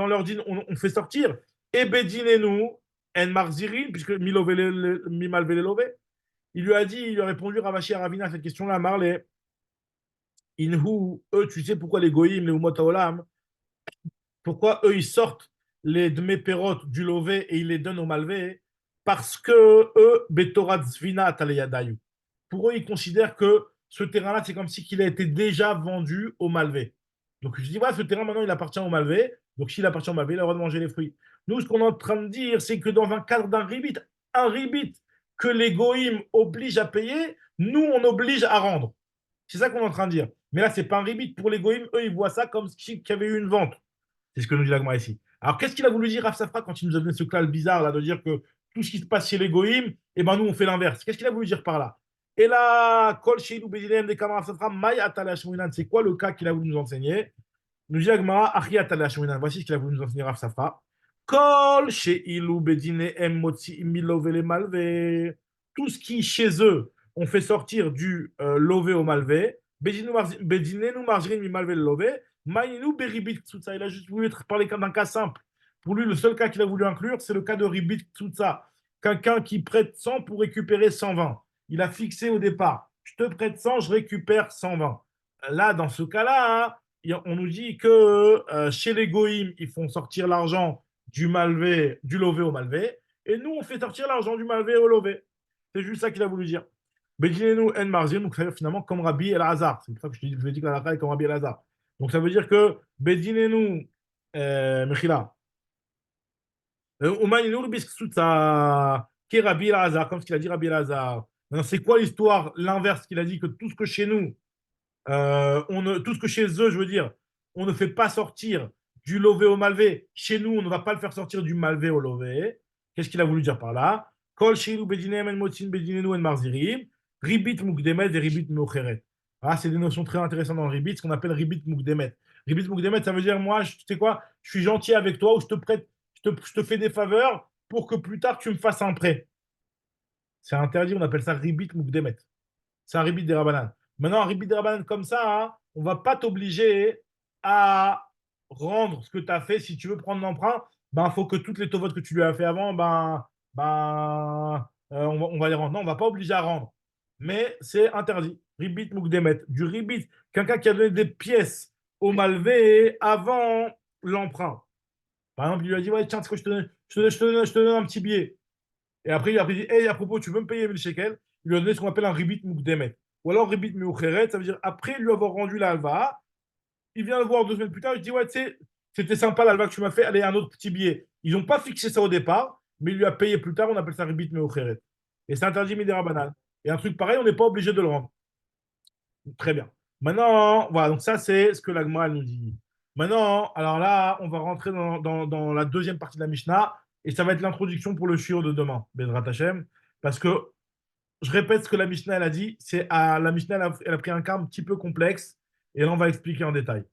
leur din, on fait sortir. Et bedinenu, en marzirin, puisque mi malvé les lové. Il lui a dit, il lui a répondu Ravashi à Ravina à cette question-là, Marley. Inhu, eux, tu sais pourquoi les goïms, les umotaolam, pourquoi eux, ils sortent les dmépérotes du lové et ils les donnent au malvé? Parce que eux, betorat zvina taleyadayu. Pour eux, ils considèrent que ce terrain-là, c'est comme si il a été déjà vendu au malvé. Donc je dis, voilà, ce terrain, maintenant, il appartient au malvé. Donc s'il appartient au malvé, il a le droit de manger les fruits. Nous, ce qu'on est en train de dire, c'est que dans un cadre d'un ribit, un ribit que les goïms obligent à payer, nous, on oblige à rendre. C'est ça qu'on est en train de dire. Mais là, ce n'est pas un ribit. Pour les goïms, eux, ils voient ça comme s'il y avait eu une vente. C'est ce que nous dit l'Agma ici. Alors, qu'est-ce qu'il a voulu dire Rav Safra quand il nous a donné ce clal bizarre là de dire que tout ce qui se passe chez les goïms, eh ben nous on fait l'inverse. Qu'est-ce qu'il a voulu dire par là? Et là, Kol Sheilou Bedinem des Kamar Safra, Maï Atala Shmoinan, c'est quoi le cas qu'il a voulu nous enseigner? Nous dit l'Agma, Achi Atala Shmoinan, voici ce qu'il a voulu nous enseigner Rav Safra. Kol Sheilou Bedinem Motsi Milovele Malve. tout ce qui, chez eux, on fait sortir du lové au malvé, bedinenu marjirin mi malvé le lové, maïnu beribit tsutsa. Il a juste voulu parler d'un cas simple. Pour lui, le seul cas qu'il a voulu inclure, c'est le cas de ribit tsutsa. Quelqu'un qui prête 100 pour récupérer 120. Il a fixé au départ, je te prête 100, je récupère 120. Là, dans ce cas-là, hein, on nous dit que chez les goïms, ils font sortir l'argent du malvé, du lové au malvé, et nous, on fait sortir l'argent du malvé au lové. C'est juste ça qu'il a voulu dire. Bedinenu en marzim, donc ça veut dire finalement comme Rabbi El Hazar. C'est pour ça que je dis que la halakha est comme Rabbi El Hazar. Donc ça veut dire que Bedinenu Mechila. Umayinu Biskutsa, qui est Rabbi El Hazar, comme ce qu'il a dit Rabbi El Hazar. Maintenant, c'est quoi l'histoire, l'inverse qu'il a dit que tout ce que chez nous, tout ce que chez eux, je veux dire, on ne fait pas sortir du lové au malvé. Chez nous, on ne va pas le faire sortir du malvé au lové. Qu'est-ce qu'il a voulu dire par là? Kol shiru bedinem en motin bedinenu en marzirim, ribit mukdemet et ribit meucheret. Ah, c'est des notions très intéressantes dans le ribit, ce qu'on appelle ribit mukdemet. Ribit mukdemet, ça veut dire, moi, tu sais quoi, je suis gentil avec toi ou je te prête, je te fais des faveurs pour que plus tard tu me fasses un prêt. C'est interdit, on appelle ça ribit mukdemet. C'est un ribit des rabanan. Maintenant, un ribit des rabanan comme ça, hein, on ne va pas t'obliger à rendre ce que tu as fait. Si tu veux prendre l'emprunt, ben, faut que toutes les tovotes que tu lui as fait avant, on va les rendre. Non, on ne va pas obliger à rendre. Mais c'est interdit. Ribit mukdemet. Du ribit. Quelqu'un qui a donné des pièces au malvé avant l'emprunt. Par exemple, il lui a dit, ouais, tiens, c'est quoi, je te donne un petit billet. Et après, il a dit, hey, à propos, tu veux me payer 1000 shekels? Il lui a donné ce qu'on appelle un ribit mukdemet. Ou alors ribit meucheret, ça veut dire après lui avoir rendu la halva, il vient le voir 2 semaines plus tard, il dit, ouais, tu sais, c'était sympa l'halva que tu m'as fait, allez, un autre petit billet. Ils n'ont pas fixé ça au départ, mais il lui a payé plus tard, on appelle ça ribit meucheret. Et c'est interdit midera banane. Et un truc pareil, on n'est pas obligé de le rendre. Très bien. Maintenant, voilà, donc ça, c'est ce que l'Agma nous dit. Maintenant, alors là, on va rentrer dans la deuxième partie de la Mishnah, et ça va être l'introduction pour le shiur de demain, Bezrat Hashem, parce que je répète ce que la Mishnah elle a dit, la Mishnah elle a pris un cas un petit peu complexe, et là on va expliquer en détail.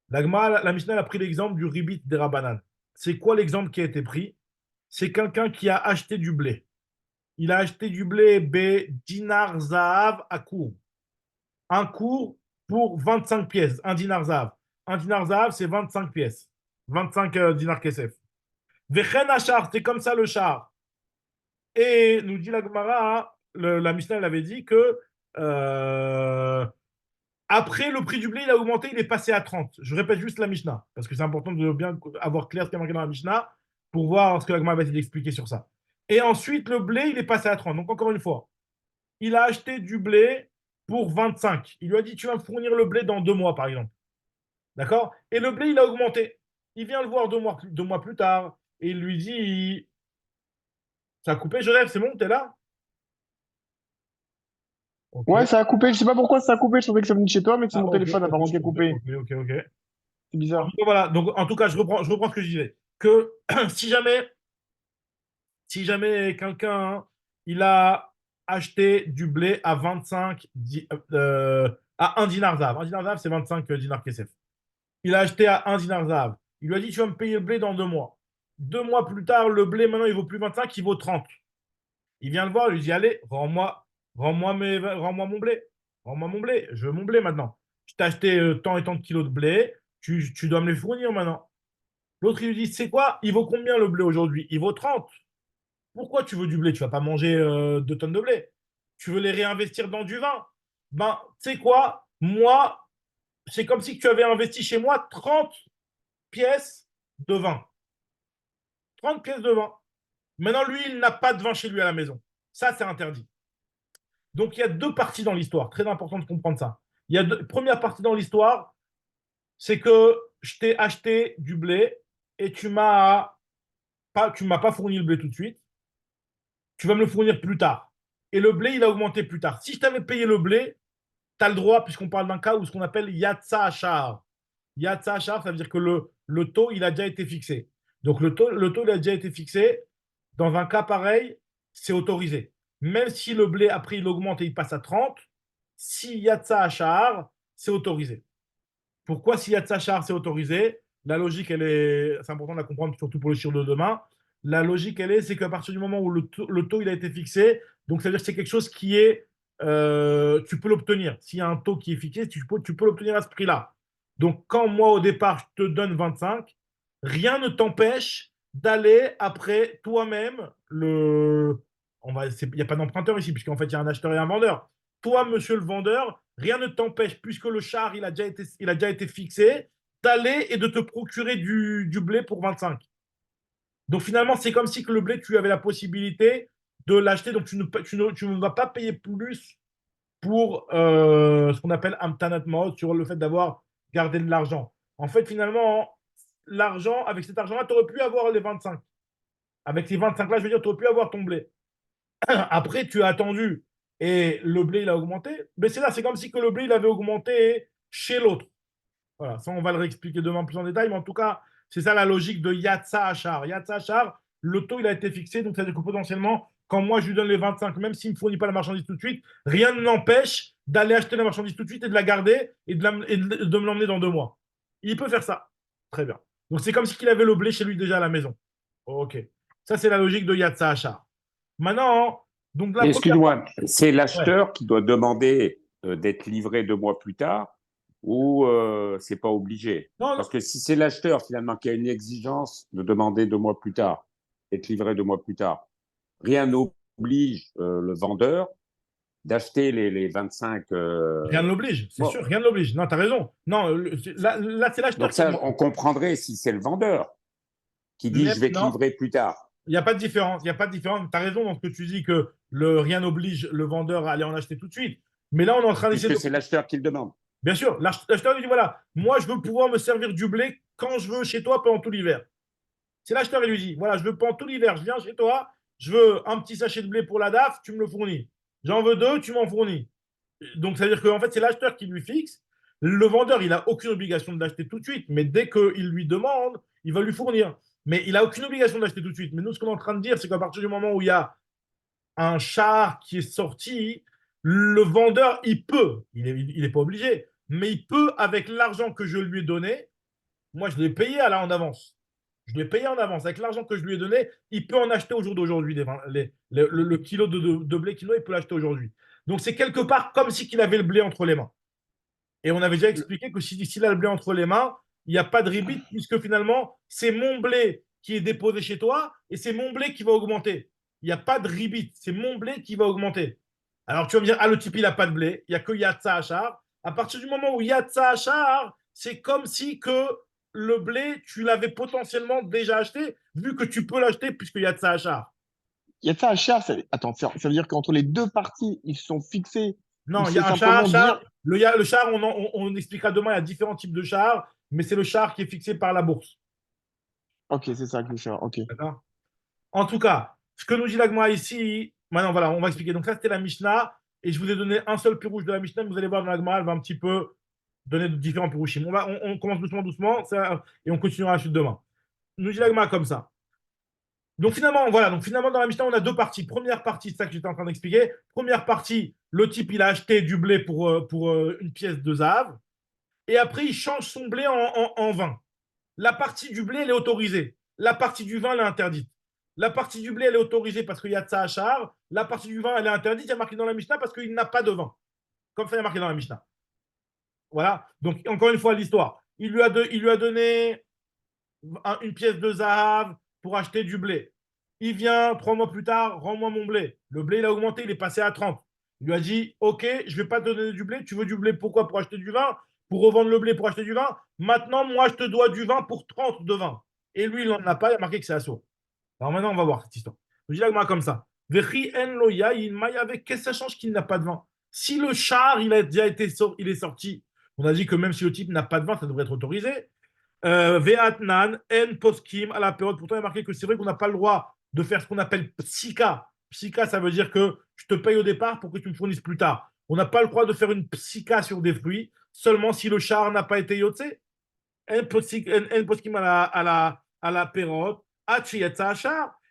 La Mishnah elle a pris l'exemple du ribit des Rabbanan. C'est quoi l'exemple qui a été pris? C'est quelqu'un qui a acheté du blé. Il a acheté du blé dinar zahav à court. Un cours pour 25 pièces, un dinar zahav. Un dinar zahav, c'est 25 pièces. 25 dinars kesef. Vechen achar, c'est comme ça le char. Et nous dit la Gemara, la Mishnah elle avait dit que après le prix du blé, il a augmenté, il est passé à 30. Je répète juste la Mishnah, parce que c'est important de bien avoir clair ce qui est marqué dans la Mishnah pour voir ce que la Gemara va essayer d'expliquer sur ça. Et ensuite, le blé, il est passé à 30. Donc encore une fois, il a acheté du blé pour 25. Il lui a dit, tu vas me fournir le blé dans 2 mois, par exemple. D'accord? Et le blé, il a augmenté. Il vient le voir 2 mois plus tard et il lui dit, ça a coupé, Genève, c'est bon, t'es là? Ok. Ouais, ça a coupé. Je sais pas pourquoi ça a coupé. Je savais que ça venait de chez toi, mais que c'est Ah, mon ok, téléphone apparemment qui a coupé. ok. C'est bizarre. Voilà, donc en tout cas, je reprends ce que je disais. Que si jamais quelqu'un il a acheté du blé à 25, à 1 dinar zahav. 1 dinar zahav, c'est 25 dinars kesef. Il a acheté à 1 dinar zahav. Il lui a dit, tu vas me payer le blé dans 2 mois. 2 mois plus tard, le blé, maintenant, il vaut plus 25, il vaut 30. Il vient le voir, il lui dit, allez, rends-moi mon blé. Rends-moi mon blé. Je veux mon blé maintenant. Je t'ai acheté tant et tant de kilos de blé. Tu dois me les fournir maintenant. L'autre, il lui dit, c'est quoi? Il vaut combien le blé aujourd'hui? Il vaut 30. Pourquoi tu veux du blé? Tu vas pas manger 2 tonnes de blé. Tu veux les réinvestir dans du vin. Ben, tu sais quoi? Moi, c'est comme si tu avais investi chez moi 30 pièces de vin. 30 pièces de vin. Maintenant, lui, il n'a pas de vin chez lui à la maison. Ça, c'est interdit. Donc, il y a 2 parties dans l'histoire. Très important de comprendre ça. Il y a première partie dans l'histoire, c'est que je t'ai acheté du blé et tu m'as pas fourni le blé tout de suite. Tu vas me le fournir plus tard. Et le blé, il a augmenté plus tard. Si je t'avais payé le blé, tu as le droit, puisqu'on parle d'un cas où ce qu'on appelle Yatsa Achar. Yatsa Achar, ça veut dire que le taux, il a déjà été fixé. Donc, le taux, il a déjà été fixé. Dans un cas pareil, c'est autorisé. Même si le blé, après, il augmente et il passe à 30, si Yatsa Achar, c'est autorisé. Pourquoi si Yatsa Achar, c'est autorisé? La logique, c'est important de la comprendre, surtout pour le shiur de demain. La logique, c'est qu'à partir du moment où le taux il a été fixé, Donc, ça veut dire que c'est quelque chose qui est, tu peux l'obtenir. S'il y a un taux qui est fixé, tu peux l'obtenir à ce prix-là. Donc, quand moi, au départ, je te donne 25, rien ne t'empêche d'aller après toi-même il n'y a pas d'emprunteur ici, puisqu'en fait, il y a un acheteur et un vendeur. Toi, monsieur le vendeur, rien ne t'empêche, puisque le char, il a déjà été fixé, d'aller et de te procurer du blé pour 25. Donc finalement, c'est comme si que le blé, tu avais la possibilité de l'acheter. Donc tu ne vas pas payer plus pour ce qu'on appelle Amtanat Ma'od, sur le fait d'avoir gardé de l'argent. En fait, finalement, avec cet argent-là, tu aurais pu avoir les 25. Avec ces 25-là, je veux dire, tu aurais pu avoir ton blé. Après, tu as attendu et le blé, il a augmenté. Mais c'est comme si que le blé, il avait augmenté chez l'autre. Voilà, ça, on va le réexpliquer demain plus en détail, mais en tout cas, c'est ça la logique de Yatsa Achar. Yatsa Achar, le taux, il a été fixé, donc ça veut dire que potentiellement, quand moi, je lui donne les 25, même s'il ne me fournit pas la marchandise tout de suite, rien ne l'empêche d'aller acheter la marchandise tout de suite et de la garder et de me l'emmener dans 2 mois. Il peut faire ça. Très bien. Donc, c'est comme s'il avait le blé chez lui déjà à la maison. OK. Ça, c'est la logique de Yatsa Achar. Maintenant, donc la première. Excuse-moi, c'est Ouais. l'acheteur qui doit demander d'être livré 2 mois plus tard ou c'est pas obligé? Non, non. Parce que si c'est l'acheteur finalement qui a une exigence de demander 2 mois plus tard, d'être livré 2 mois plus tard, rien n'oblige le vendeur d'acheter les 25. Rien ne l'oblige, c'est Bon. sûr, rien ne l'oblige. Non, tu as raison. Non, là, c'est l'acheteur Donc qui ça, demande. on comprendrait si c'est le vendeur qui dit Mais je vais te non, livrer plus tard. il n'y a pas de différence. Il n'y a pas de différence. Tu as raison dans ce que tu dis que rien n'oblige le vendeur à aller en acheter tout de suite. Mais là, on est en train d'essayer Puisque de. c'est l'acheteur qui le demande. Bien sûr, l'acheteur lui dit voilà, moi, je veux pouvoir me servir du blé quand je veux chez toi pendant tout l'hiver. C'est l'acheteur qui lui dit voilà, je veux pendant tout l'hiver, je viens chez toi, je veux un petit sachet de blé pour la DAF, tu me le fournis. J'en veux 2, tu m'en fournis. Donc, ça veut dire qu'en fait, c'est l'acheteur qui lui fixe. Le vendeur, il n'a aucune obligation de l'acheter tout de suite, mais dès qu'il lui demande, il va lui fournir. Mais il n'a aucune obligation de l'acheter tout de suite. Mais nous, ce qu'on est en train de dire, c'est qu'à partir du moment où il y a un char qui est sorti, le vendeur, il peut, il n'est pas obligé, mais il peut, avec l'argent que je lui ai donné, moi, je l'ai payé en avance. Je l'ai payé en avance. Avec l'argent que je lui ai donné, il peut en acheter au jour d'aujourd'hui. Le kilo de blé qu'il a, il peut l'acheter aujourd'hui. Donc, c'est quelque part comme si qu'il avait le blé entre les mains. Et on avait déjà expliqué que s'il a le blé entre les mains, il n'y a pas de rébit, puisque finalement, c'est mon blé qui est déposé chez toi et c'est mon blé qui va augmenter. Il n'y a pas de rébit, c'est mon blé qui va augmenter. Alors tu vas me dire, ah, le type, il n'a pas de blé, il n'y a que Yatsa Achar. À partir du moment où Yatsa Achar, c'est comme si que le blé, tu l'avais potentiellement déjà acheté, vu que tu peux l'acheter puisque Yatsa Achar. Il y a ça un char, attends, ça veut dire qu'entre les deux parties, ils sont fixés, ou Non, il y c'est a un char, simplement dire, le char, on expliquera demain, il y a différents types de chars, mais c'est le char qui est fixé par la bourse. ok, c'est ça que le char, ok. D'accord. En tout cas, ce que nous dit l'Agma ici, maintenant voilà, on va expliquer. Donc ça, c'était la Mishnah, et je vous ai donné un seul pirouche de la Mishnah, mais vous allez voir dans l'Agma, elle va un petit peu donner de différents pirouchim. On commence doucement, et on continuera la suite demain. Nous dit l'Agma comme ça. Donc finalement, voilà, dans la Mishnah, on a 2 parties. Première partie, c'est ça que j'étais en train d'expliquer. Première partie, le type, il a acheté du blé pour une pièce de zahav, et après, il change son blé en vin. La partie du blé, elle est autorisée. La partie du vin, elle est interdite. La partie du blé, elle est autorisée parce qu'il y a Tsa Achar. La partie du vin, elle est interdite. Il y a marqué dans la Mishnah parce qu'il n'a pas de vin. Comme ça, il y a marqué dans la Mishnah. Voilà. Donc, encore une fois, l'histoire. Il lui a donné une pièce de zahav pour acheter du blé. Il vient 3 mois plus tard, rends-moi mon blé. Le blé, il a augmenté, il est passé à 30. Il lui a dit, OK, je ne vais pas te donner du blé. Tu veux du blé pourquoi? Pour acheter du vin? Pour revendre le blé pour acheter du vin? Maintenant, moi, je te dois du vin pour 30 de vin. Et lui, il n'en a pas, il a marqué que c'est assaut. Alors maintenant, on va voir cette histoire. Je dis là comme ça. Qu'est-ce que ça change qu'il n'a pas de vin? Si le char, il est sorti, on a dit que même si le type n'a pas de vin, ça devrait être autorisé. Ve'atnan, en poskim à la période. Pourtant, il y a marqué que c'est vrai qu'on n'a pas le droit de faire ce qu'on appelle psika. Psika, ça veut dire que je te paye au départ pour que tu me fournisses plus tard. On n'a pas le droit de faire une psika sur des fruits, seulement si le char n'a pas été yotze. En poskim à la période.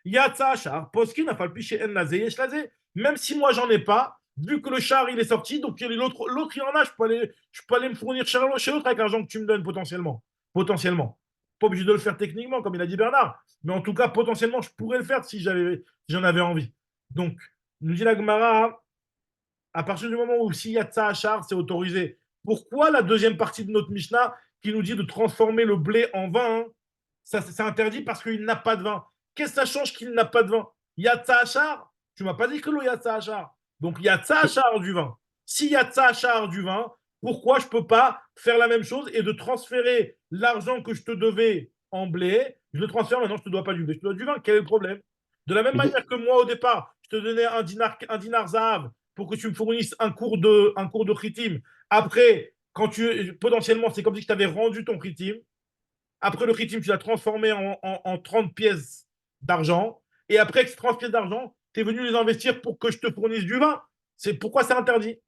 Yatsa achar. Poskim n'a pas le piché en lazé, yesh lazé. Même si moi, j'en ai pas, vu que le char, il est sorti, donc l'autre, il en a, je peux aller me fournir chez l'autre avec l'argent que tu me donnes potentiellement. Potentiellement. Pas obligé de le faire techniquement, comme il a dit Bernard. Mais en tout cas, potentiellement, je pourrais le faire si j'en avais envie. Donc, Nous dit la Gemara, à partir du moment où si Yatsa Achar, c'est autorisé, pourquoi la deuxième partie de notre Mishnah qui nous dit de transformer le blé en vin, hein, ça c'est interdit parce qu'il n'a pas de vin. Qu'est-ce que ça change qu'il n'a pas de vin? Yatsa Achar, tu m'as pas dit que le Yatsa Achar. Donc Yatsa Achar du vin. Si Yatsa Achar du vin, pourquoi je ne peux pas faire la même chose et de transférer l'argent que je te devais en blé, je le transfère maintenant, je ne te dois pas du blé, je te dois du vin. Quel est le problème? De la même manière que moi au départ, je te donnais un dinar zahav pour que tu me fournisses un cours de khitim. Après, potentiellement, c'est comme si je t'avais rendu ton khitim. Après le khitim, tu l'as transformé en 30 pièces d'argent. Et après ces 30 pièces d'argent, tu es venu les investir pour que je te fournisse du vin. Pourquoi c'est interdit?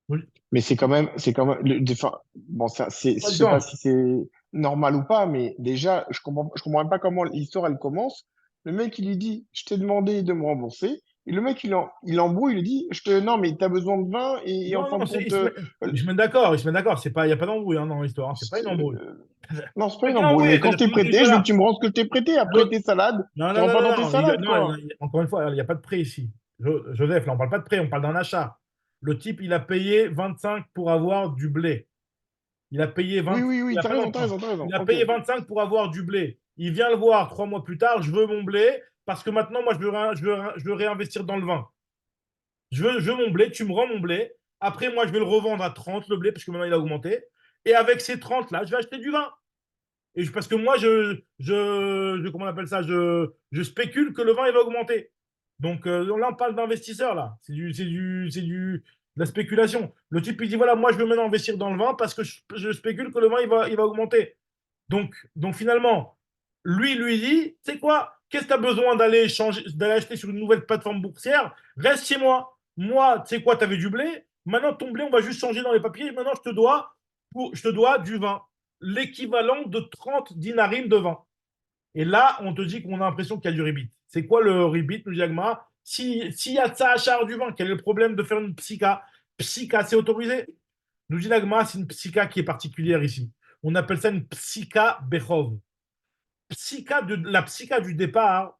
Oui. Mais enfin, bon, je Pas le sais pas temps. si c'est normal ou pas, mais déjà, je comprends même pas comment l'histoire, elle commence. Le mec, il lui dit, je t'ai demandé de me rembourser. Et le mec, il embrouille, il lui dit, non, mais tu as besoin de vin, et en Non, fin non, de compte, ils se mettent d'accord. Ils se mettent d'accord. Il n'y a pas d'embrouille hein, dans l'histoire. Hein. C'est pas une embrouille. non, c'est pas C'est une pas une embrouille, embrouille. mais quand je C'est-à-dire t'ai que moi, je dis prêté, je veux que voilà. tu me rends ce que je t'ai prêté. Après tes salades, Non, tu non, rentres non, pas non, dans tes non. salades, Non, quoi. encore une fois, il n'y a pas de prêt ici. Joseph, là, on ne parle pas de prêt, on parle d'un achat. Le type, il a payé 25 pour avoir du blé. Il a payé Oui, 25. oui, Il oui, n'a t'as pas raison, t'as d'emprunt. raison, t'as raison. Il a Ok. payé 25 pour avoir du blé. Il vient le voir 3 mois plus tard. Je veux mon blé parce que maintenant, moi, je veux réinvestir dans le vin. Je veux mon blé. Tu me rends mon blé. Après, moi, je vais le revendre à 30 le blé parce que maintenant, il a augmenté. Et avec ces 30 là, je vais acheter du vin. Parce que moi, comment on appelle ça? Je spécule que le vin, il va augmenter. Donc là, on parle d'investisseurs, là. De la spéculation. Le type, il dit, voilà, moi, je veux maintenant investir dans le vin parce que je spécule que le vin, il va augmenter. Donc finalement, lui dit, tu sais quoi? Qu'est-ce que tu as besoin d'aller acheter sur une nouvelle plateforme boursière? Reste chez moi. Moi, tu sais quoi? Tu avais du blé. Maintenant, ton blé, on va juste changer dans les papiers. Maintenant, je te dois du vin. L'équivalent de 30 dinarim de vin. Et là, on te dit qu'on a l'impression qu'il y a du ribit. C'est quoi le ribit, nous dit Agmara? S'il y a de ça à charge du vin, quel est le problème de faire une psycha? Psycha, c'est autorisé? Nous dit Agmara, c'est une psycha qui est particulière ici. On appelle ça une psycha bechov. La psycha du départ,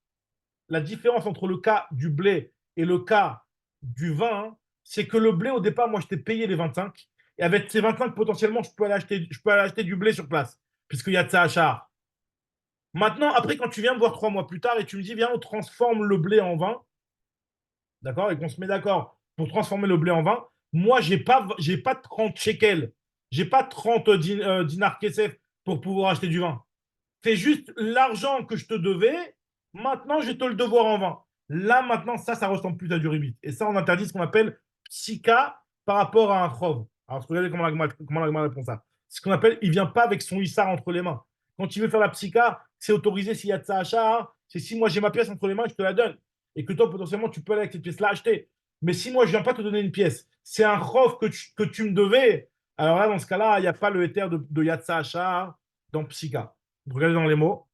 la différence entre le cas du blé et le cas du vin, c'est que le blé, au départ, moi, je t'ai payé les 25. Et avec ces 25, potentiellement, je peux aller acheter du blé sur place, puisqu'il y a de ça à charge. Maintenant, après, quand tu viens me voir 3 mois plus tard et tu me dis, viens, on transforme le blé en vin, d'accord, et qu'on se met d'accord pour transformer le blé en vin, moi, j'ai pas 30 shekels, j'ai pas 30 dinars kesef pour pouvoir acheter du vin. C'est juste l'argent que je te devais, maintenant, je vais te le devoir en vin. Là, maintenant, ça ressemble plus à du ribit. Et ça, on interdit ce qu'on appelle psycha par rapport à un chov. Alors, regardez comment la répond ça. Ce qu'on appelle, il ne vient pas avec son issar entre les mains. Quand il veut faire la psycha, c'est autorisé s'il y a de ça achat. Hein. C'est si moi j'ai ma pièce entre les mains, je te la donne. Et que toi, potentiellement, tu peux aller avec cette pièce-là acheter. Mais si moi, je ne viens pas te donner une pièce, c'est un chov que tu me devais. Alors là, dans ce cas-là, il n'y a pas le éther de Yatsa Achar dans Psycha. Regardez dans les mots.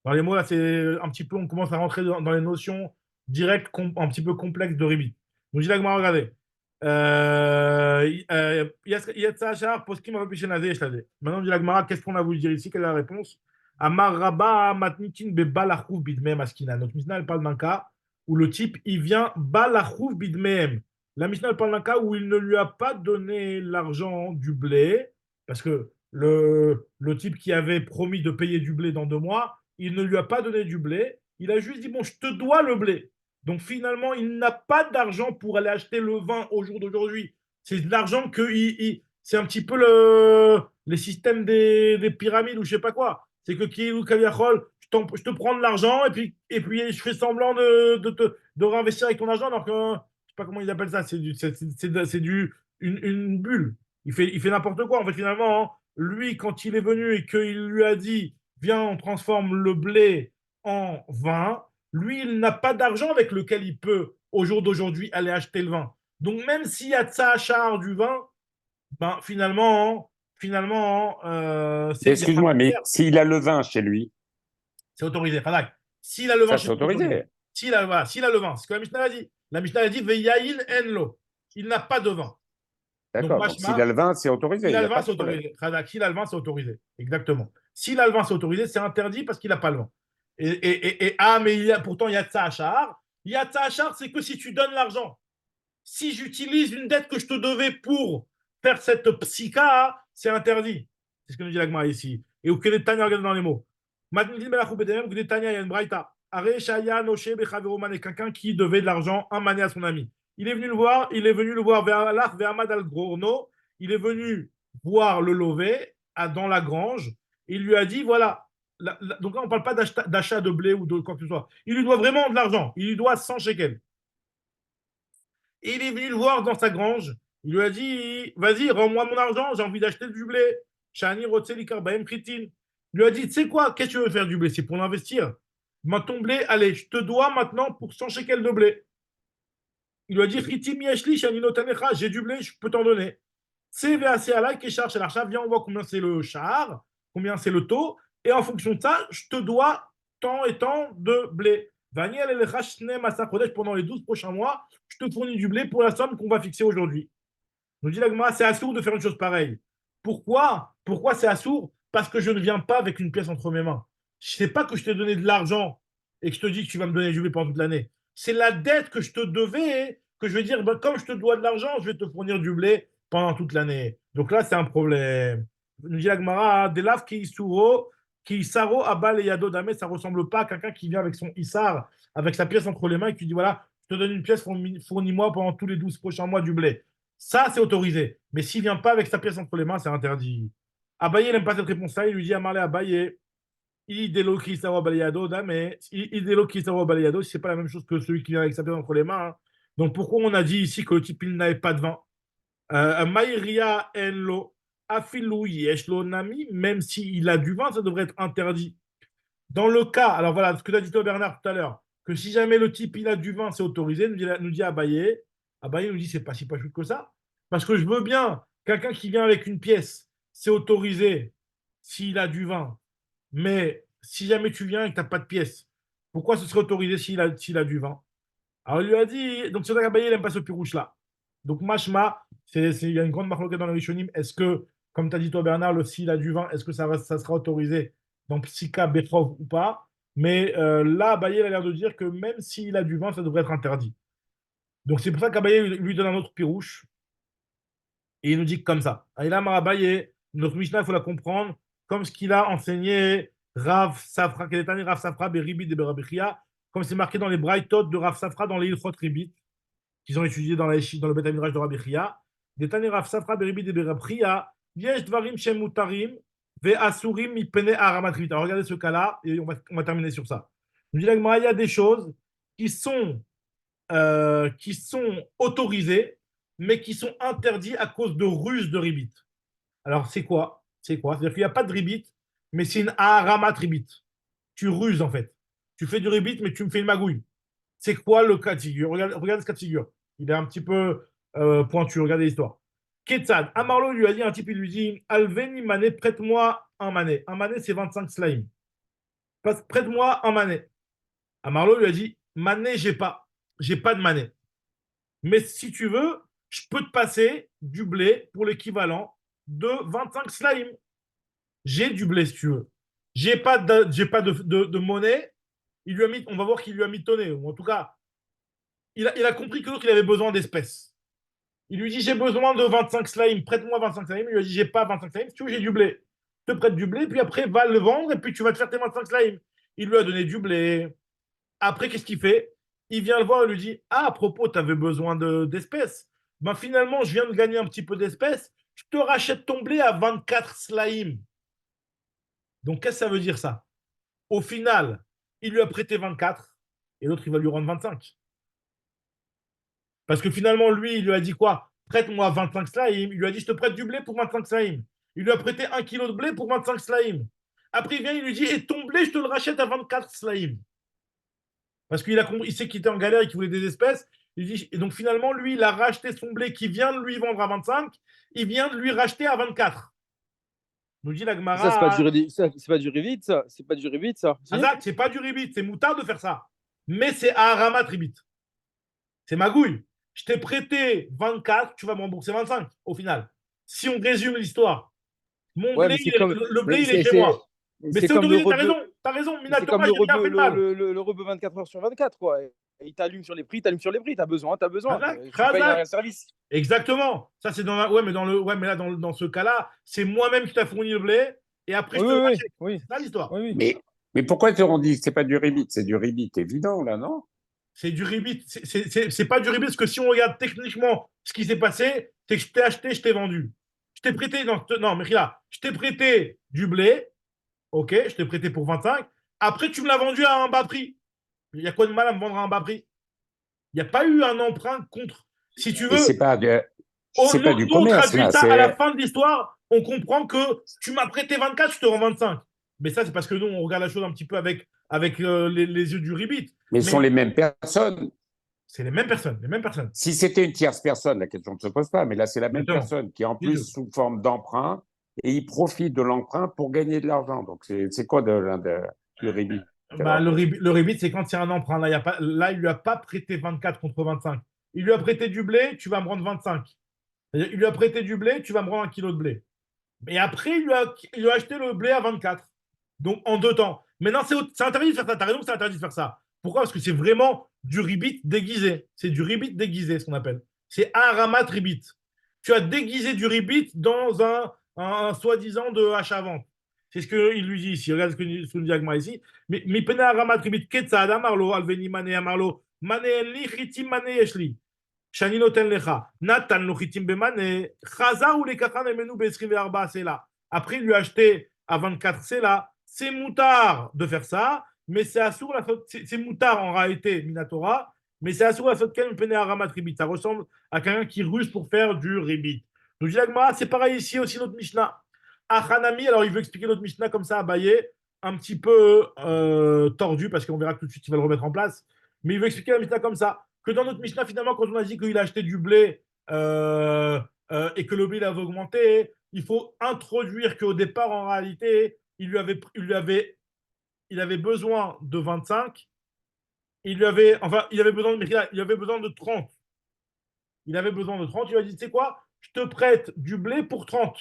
Dans les mots, là, c'est un petit peu, on commence à rentrer dans les notions directes, un petit peu complexes de Ribi. Donc, j'ai la regardez. Yatsa Achar, poskim avopichenazé et shlazé. Maintenant, dit la Gemara, qu'est-ce qu'on a voulu dire ici? Quelle est la réponse? Amar Rabba matnitin bebalachouv bidmeem askina. Donc, Mishnah, elle parle d'un cas où le type, il vient balachouv bidmeem. La Mishnah, elle parle d'un cas où il ne lui a pas donné l'argent du blé, parce que le type qui avait promis de payer du blé dans 2 mois, il ne lui a pas donné du blé. Il a juste dit, bon, je te dois le blé. Donc finalement, il n'a pas d'argent pour aller acheter le vin au jour d'aujourd'hui. C'est de l'argent c'est un petit peu les systèmes des pyramides ou je sais pas quoi. C'est que qui ou Kaviachol, je te prends de l'argent et puis je fais semblant de réinvestir avec ton argent alors que je sais pas comment ils appellent ça. C'est une bulle. Il fait n'importe quoi. En fait, finalement, hein, lui, quand il est venu et qu'il lui a dit, viens, on transforme le blé en vin, lui, il n'a pas d'argent avec lequel il peut, au jour d'aujourd'hui, aller acheter le vin. Donc, même s'il y a de ça à charge du vin, ben, finalement, il n'y a pas Excuse-moi, mais de s'il a le vin chez lui, c'est autorisé. Fadak. S'il a le vin, ça c'est c'est autorisé. autorisé. S'il a le vin, c'est ce que la Mishnah a dit. La Mishnah a dit, Veyayin enlo. Il n'a pas de vin. Donc, D'accord. Donc s'il a Mashma, le vin, c'est autorisé. s'il Il a n'y le a vin, pas c'est de problème. autorisé. Khadak, s'il a le vin, c'est autorisé. Exactement. S'il a le vin, c'est autorisé, c'est interdit parce qu'il n'a pas le vin. Mais pourtant, il y a de ça à Shahar. Yatsa Achar, c'est que si tu donnes l'argent. Si j'utilise une dette que je te devais pour faire cette psycha, c'est interdit. C'est ce que nous dit l'Agma ici. Et où que les Tanya regardent dans les mots. Maintenant, il y a une braïta. Quelqu'un qui devait de l'argent un mané à son ami. Il est venu le voir vers Ahmad al-Gourno. Il est venu voir le lové dans la grange. Il lui a dit voilà. Donc là, on ne parle pas d'achat de blé ou de quoi que ce soit. Il lui doit vraiment de l'argent. Il lui doit 100 shekels. Et il est venu le voir dans sa grange. Il lui a dit vas-y, rends-moi mon argent, j'ai envie d'acheter du blé. Shani Rotzelikar Baem Kritin. Il lui a dit tu sais quoi, qu'est-ce que tu veux faire du blé? C'est pour l'investir. Ton blé, allez, je te dois maintenant pour 100 shekels de blé. Il lui a dit Kritim Yeshli, Shani Notanecha, j'ai du blé, je peux t'en donner. C'est VAC Alay qui charge l'argent. Viens, on voit combien c'est le char, combien c'est le taux. Et en fonction de ça, je te dois tant et tant de blé. Pendant les 12 prochains mois, je te fournis du blé pour la somme qu'on va fixer aujourd'hui. Nous dit l'Agma, c'est assourd de faire une chose pareille. Pourquoi? Pourquoi c'est assourd? Parce que je ne viens pas avec une pièce entre mes mains. Je ne sais pas que je t'ai donné de l'argent et que je te dis que tu vas me donner du blé pendant toute l'année. C'est la dette que je te devais, que je vais dire, ben, comme je te dois de l'argent, je vais te fournir du blé pendant toute l'année. Donc là, c'est un problème. Nous dit l'Agmara, des laves qui saro abal et yado dame, ça ne ressemble pas à quelqu'un qui vient avec son issar, avec sa pièce entre les mains et qui dit voilà, je te donne une pièce, fournis-moi pendant tous les 12 prochains mois du blé. Ça, c'est autorisé. Mais s'il ne vient pas avec sa pièce entre les mains, c'est interdit. Abaye n'aime pas cette réponse-là. Il lui dit à Marley Abaye, idélo qui s'awa balayado, mais idélo qui s'awa balayado, c'est pas la même chose que celui qui vient avec sa pièce entre les mains. Hein. Donc pourquoi on a dit ici que le type il n'avait pas de vin? Maïria enlo, afilou yeshlo nami, même s'il a du vin, ça devrait être interdit. Dans le cas, alors voilà, ce que tu as dit toi Bernard tout à l'heure, que si jamais le type il a du vin, c'est autorisé, nous dit Abaye. Abaye nous dit c'est pas si pas juste que ça. Parce que je veux bien, quelqu'un qui vient avec une pièce, c'est autorisé s'il a du vin. Mais si jamais tu viens et que tu n'as pas de pièce, pourquoi ce serait autorisé s'il a du vin? Alors il lui a dit, donc c'est vrai qu'Abaye n'aime pas ce pirouche-là. Donc Mashma, il y a une grande marque dans le Rishonim. Est-ce que, comme tu as dit toi Bernard, s'il a du vin, est-ce que ça sera autorisé dans Psycha, Betrov ou pas? Mais là, Abaye a l'air de dire que même s'il a du vin, ça devrait être interdit. Donc c'est pour ça qu'Abaye lui donne un autre pirouche. Et il nous dit comme ça. Aïla Marabaye, notre Mishnah, il faut la comprendre comme ce qu'il a enseigné Rav Safra, quel est un Rav Safra, Beribit et Berabichia, comme c'est marqué dans les Braithot de Rav Safra dans les Ilchot Ribit, qu'ils ont étudié dans le Beth Midrash de Rabbi Chia. Des Tani Rav Safra, Beribit et Berabichia, Yesh Dvarim Shem Mutarim, Ve Asurim Mipene Aramat Ribit. Alors regardez ce cas-là et on va terminer sur ça. Nous dit il y a des choses qui sont autorisées, mais qui sont interdits à cause de ruses de ribit. Alors, c'est quoi? C'est-à-dire qu'il n'y a pas de ribit, mais c'est une haramat ribit. Tu ruses, en fait. Tu fais du ribit, mais tu me fais une magouille. C'est quoi le cas de figure? Regarde ce cas de figure. Il est un petit peu pointu. Regardez l'histoire. Ketzad, Amarlo lui a dit, un type, il lui dit Alveni mané, prête-moi un mané. Un mané, c'est 25 slime. Prête-moi un mané. Amarlo lui a dit Mané, j'ai pas. J'ai pas de mané. Mais si tu veux, je peux te passer du blé pour l'équivalent de 25 slime. J'ai du blé si tu veux. J'ai pas de monnaie. On va voir qu'il lui a mitonné. Ou en tout cas, il a compris que l'autre, il avait besoin d'espèces. Il lui dit j'ai besoin de 25 slime, prête-moi 25 slime. Il lui a dit j'ai pas 25 slime, si tu veux, j'ai du blé. Je te prête du blé, puis après, va le vendre et puis tu vas te faire tes 25 slime. Il lui a donné du blé. Après, qu'est-ce qu'il fait? Il vient le voir et lui dit ah, à propos, tu avais besoin d'espèces. Ben, finalement, je viens de gagner un petit peu d'espèces. Je te rachète ton blé à 24 slime. Donc, qu'est-ce que ça veut dire ça? Au final, il lui a prêté 24 et l'autre, il va lui rendre 25. Parce que finalement, lui, il lui a dit quoi? Prête-moi 25 slime. Il lui a dit je te prête du blé pour 25 slime. Il lui a prêté 1 kilo de blé pour 25 slime. Après, il vient, il lui dit et ton blé, je te le rachète à 24 slime. Parce il sait qu'il était en galère et qu'il voulait des espèces. Et donc finalement, lui, il a racheté son blé qui vient de lui vendre à 25. Il vient de lui racheter à 24. Nous dit la Gemara. Ça, c'est pas du rivit, ça. C'est pas du rivit, ça. Si c'est pas du ribit. C'est moutard de faire ça. Mais c'est Haramat ribit. C'est magouille. Je t'ai prêté 24, tu vas me rembourser 25 au final. Si on résume l'histoire, mon blé, le blé, il est chez moi. Mais c'est autorisé, t'as raison. C'est comme le rebeu 24 heures sur 24, quoi. il t'allume sur les prix, t'allume sur les prix. T'as besoin, t'as besoin. Tu payes Khazak. un service. Exactement. Ça, c'est dans ouais, mais là, dans ce cas-là, c'est moi-même qui t'a fourni le blé et après, je Oui, te le oui, rachète. oui, C'est ça l'histoire. oui, oui. Mais pourquoi on dit que c'est pas du ribit? C'est du ribit évident, là, non? C'est du ribit. C'est pas du ribit parce que si on regarde techniquement ce qui s'est passé, c'est que je t'ai acheté, je t'ai vendu. Je t'ai prêté, non, mais là, je t'ai prêté du blé, ok, je t'ai prêté pour 25. Après, tu me l'as vendu à un bas prix. Il y a quoi de mal à me vendre à un bas prix? Il n'y a pas eu un emprunt contre. Si tu Et veux, c'est pas du nous, on commerce, traduit là. ça à la C'est, fin de l'histoire. On comprend que tu m'as prêté 24, je te rends 25. Mais ça, c'est parce que nous, on regarde la chose un petit peu avec les yeux du ribit. mais ce sont Mais les mêmes personnes. c'est les mêmes personnes, les mêmes personnes. Si c'était une tierce personne, la question ne se pose pas, mais là, c'est la même Exactement. personne qui est en Les plus deux. sous forme d'emprunt et il profite de l'emprunt pour gagner de l'argent. Donc, c'est quoi le rébit Bah, alors? le rebit, c'est quand il y a un emprunt. Là, il ne lui a pas prêté 24 contre 25. Il lui a prêté du blé, tu vas me rendre 25. C'est-à-dire, il lui a prêté du blé, tu vas me rendre un kilo de blé. Et après, il lui a acheté le blé à 24. Donc, en 2 temps. Maintenant, c'est interdit de faire ça. T'as raison que c'est interdit de faire ça. Pourquoi? Parce que c'est vraiment du ribit déguisé. C'est du ribit déguisé, ce qu'on appelle. C'est un ramat ribit. Tu as déguisé du ribit dans un soi-disant de achat-vente. C'est ce qu'il lui dit ici. Regarde ce que nous dit Agma ici. Mais pena ramat ribit ketzad amarlo alveni mane amarlo mane li chitim mane yeshli. שאני נותן לך, נתן לו חיטים במנה, חזר ולקחה ממנו ב-24 סלע. Après, il lui a acheté à 24 là, c'est moutard de faire ça, mais c'est assour la faute, c'est moutard en réalité, Minatora, mais c'est assour la faute qu'elle me peinait à ramat ribit. Ça ressemble à quelqu'un qui ruse pour faire du ribit. Donc, je dis c'est pareil ici aussi, notre Mishnah. Achanami, alors il veut expliquer notre Mishnah comme ça à Baye, un petit peu tordu, parce qu'on verra que tout de suite il va le remettre en place, mais il veut expliquer la Mishnah comme ça que dans notre Mishnah, finalement, quand on a dit qu'il a acheté du blé et que le blé avait augmenté, il faut introduire qu'au départ, en réalité, il avait besoin de 25, il avait besoin de 30. Il avait besoin de 30, il lui a dit, tu sais quoi, je te prête du blé pour 30.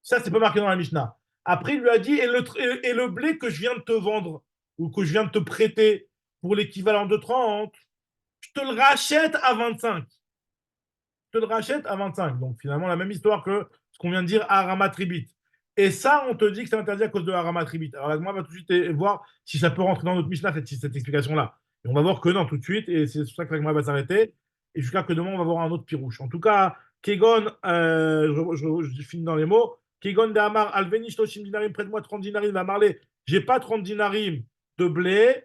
Ça, c'est pas marqué dans la Mishnah. Après, il lui a dit, et le blé que je viens de te vendre, ou que je viens de te prêter pour l'équivalent de 30, je te le rachète à 25. Je te le rachète à 25. Donc finalement, la même histoire que ce qu'on vient de dire à Ramat Ribit. Et ça, on te dit que c'est interdit à cause de Haramat Ribit. Alors, moi, on va tout de suite voir si ça peut rentrer dans notre Mishnah, cette explication-là. Et on va voir que non, tout de suite. Et c'est pour ça que l'agma va s'arrêter. Et jusqu'à que demain, on va voir un autre pirouche. En tout cas, Kegon, je finis dans les mots. Kegon de Amar, Alveni, Shloshim Dinarim, prête-moi 30 dinarim. Va marler. J'ai pas 30 dinarim de blé,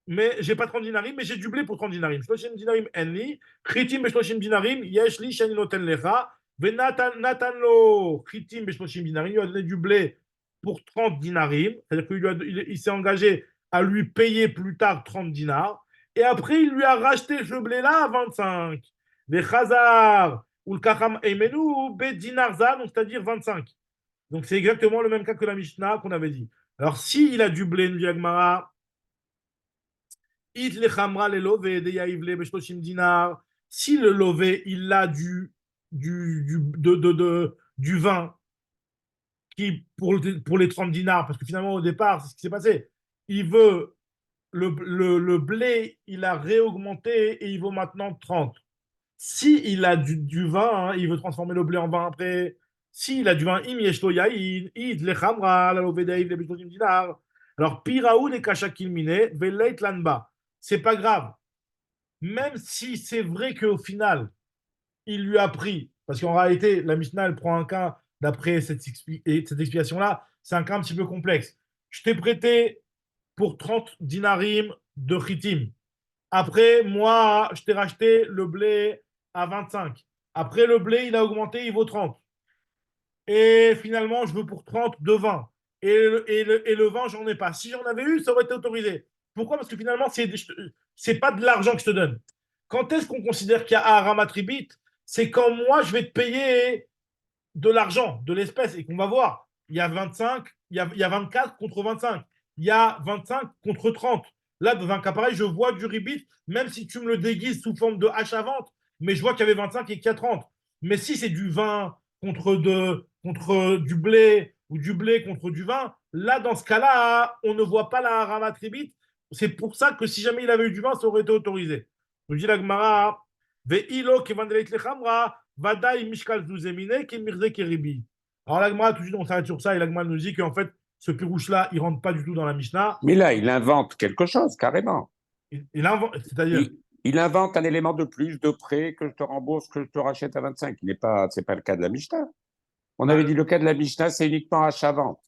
mais j'ai pas 30 dinarim, mais j'ai du blé pour 30 dinarim. Shloshim Dinarim, Enli. Chitim, Shloshim Dinarim, Yeshli, Shani Noten Lecha. Nathan lo chitim beshloshim dinarim, il lui a donné du blé pour 30 dinarim, c'est-à-dire qu'il s'est engagé à lui payer plus tard 30 dinars, et après il lui a racheté ce blé-là à 25. Les chazar ou le kacham eimenu be dinarza, donc c'est-à-dire 25. Donc c'est exactement le même cas que la Mishnah qu'on avait dit. Alors s'il a du blé, nous dit Agmara, it le chamra le love de yaivle beshloshim dinar, si le lové il a du vin qui pour les 30 dinars, parce que finalement au départ, c'est ce qui s'est passé. Il veut le blé, il a réaugmenté et il vaut maintenant 30. Si il a du vin, hein, il veut transformer le blé en vin après. S'il a du vin, im yeshlo yain, id le chamra, la lovedeïv, le bishloshim dinar. Alors, piraou les kachakil mine, veleit lanba. C'est pas grave. Même si c'est vrai qu'au final, il lui a pris, parce qu'en réalité, la Mishnah, elle prend un cas, d'après cette explication-là, c'est un cas un petit peu complexe. Je t'ai prêté pour 30 dinarim de chitim. Après, moi, je t'ai racheté le blé à 25. Après, le blé, il a augmenté, il vaut 30. Et finalement, je veux pour 30 de vin. Et le vin, j'en ai pas. Si j'en avais eu, ça aurait été autorisé. Pourquoi? Parce que finalement, c'est pas de l'argent que je te donne. Quand est-ce qu'on considère qu'il y a un ramatribit? C'est quand moi, je vais te payer de l'argent, de l'espèce, et qu'on va voir. Il y a 25, il y a 24 contre 25. Il y a 25 contre 30. Là, dans un cas pareil, je vois du ribit, même si tu me le déguises sous forme de achat-vente, mais je vois qu'il y avait 25 et qu'il y a 30. Mais si c'est du vin contre du blé ou du blé contre du vin, là, dans ce cas-là, on ne voit pas la ramatribit. c'est pour ça que si jamais il avait eu du vin, ça aurait été autorisé. Nous dit la Gemara, Ve'ilo kevandelet lechamra, vadai mishkal zuzemine, kemirze keribi. Alors la Gemara, tout de suite, on s'arrête sur ça, et la Gemara nous dit qu'en fait, ce pirouche-là, il rentre pas du tout dans la Mishnah. Mais là, il invente quelque chose, carrément. C'est-à-dire, Il invente un élément de plus, de prêt, que je te rembourse, que je te rachète à 25. C'est pas le cas de la Mishnah. On avait dit le cas de la Mishnah, c'est uniquement achat-vente,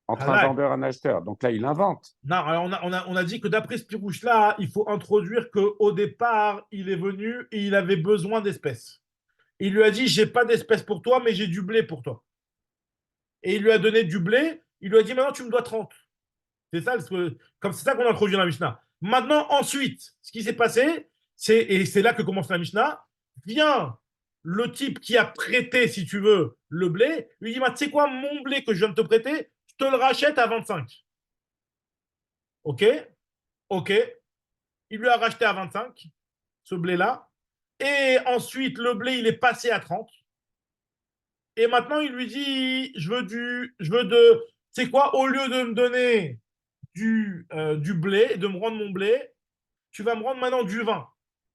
entre un vendeur et un acheteur. Donc là, il invente. Non, alors on a dit que d'après ce pirouche-là, il faut introduire qu'au départ, il est venu et il avait besoin d'espèces. Il lui a dit, j'ai pas d'espèces pour toi, mais j'ai du blé pour toi. Et il lui a donné du blé, il lui a dit, maintenant tu me dois 30. C'est ça, comme c'est ça qu'on a introduit dans la Mishnah. Maintenant, ensuite, ce qui s'est passé, et c'est là que commence la Mishnah, vient le type qui a prêté, si tu veux, le blé, lui dit, tu sais quoi, mon blé que je viens de te prêter, je te le rachète à 25. Ok, ok. Il lui a racheté à 25, ce blé-là. Et ensuite, le blé, il est passé à 30. Et maintenant, il lui dit, c'est quoi, au lieu de me donner du blé, de me rendre mon blé, tu vas me rendre maintenant du vin.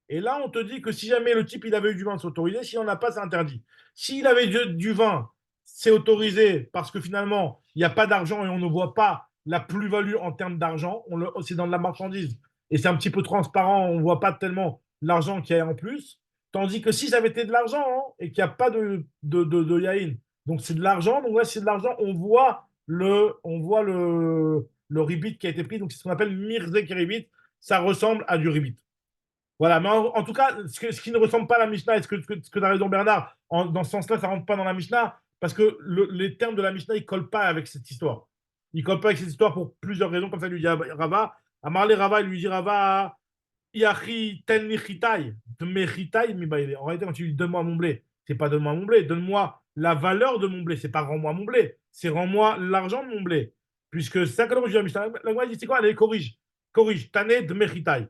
Et là, on te dit que si jamais le type il avait eu du vin, c'est autorisé. S'il n'en a pas, c'est interdit. S'il avait du vin, c'est autorisé parce que finalement, il n'y a pas d'argent et on ne voit pas la plus-value en termes d'argent. C'est dans de la marchandise. Et c'est un petit peu transparent. On ne voit pas tellement l'argent qu'il y a en plus. Tandis que si ça avait été de l'argent et qu'il n'y a pas de yaïn, donc c'est de l'argent. Donc là, c'est de l'argent. On voit le ribit qui a été pris. Donc c'est ce qu'on appelle mirzek ribit. Ça ressemble à du ribit. Voilà, mais en tout cas, ce qui ne ressemble pas à la Mishnah, et ce que tu as raison, Bernard, dans ce sens-là, ça ne rentre pas dans la Mishnah, parce que les termes de la Mishnah, ils ne collent pas avec cette histoire. Ils ne collent pas avec cette histoire pour plusieurs raisons, comme ça, il lui dit à Rava. À Marley Rava, il lui dit Rava, Yachi tenni chitai, me chitai, mi baile. En réalité, quand tu lui dis donne-moi mon blé, c'est pas donne-moi mon blé, donne-moi la valeur de mon blé, c'est pas rends-moi mon blé, c'est rends-moi l'argent de mon blé. Puisque c'est ça que la Mishnah, la dit c'est quoi? Allez, corrige, tane de mechitai.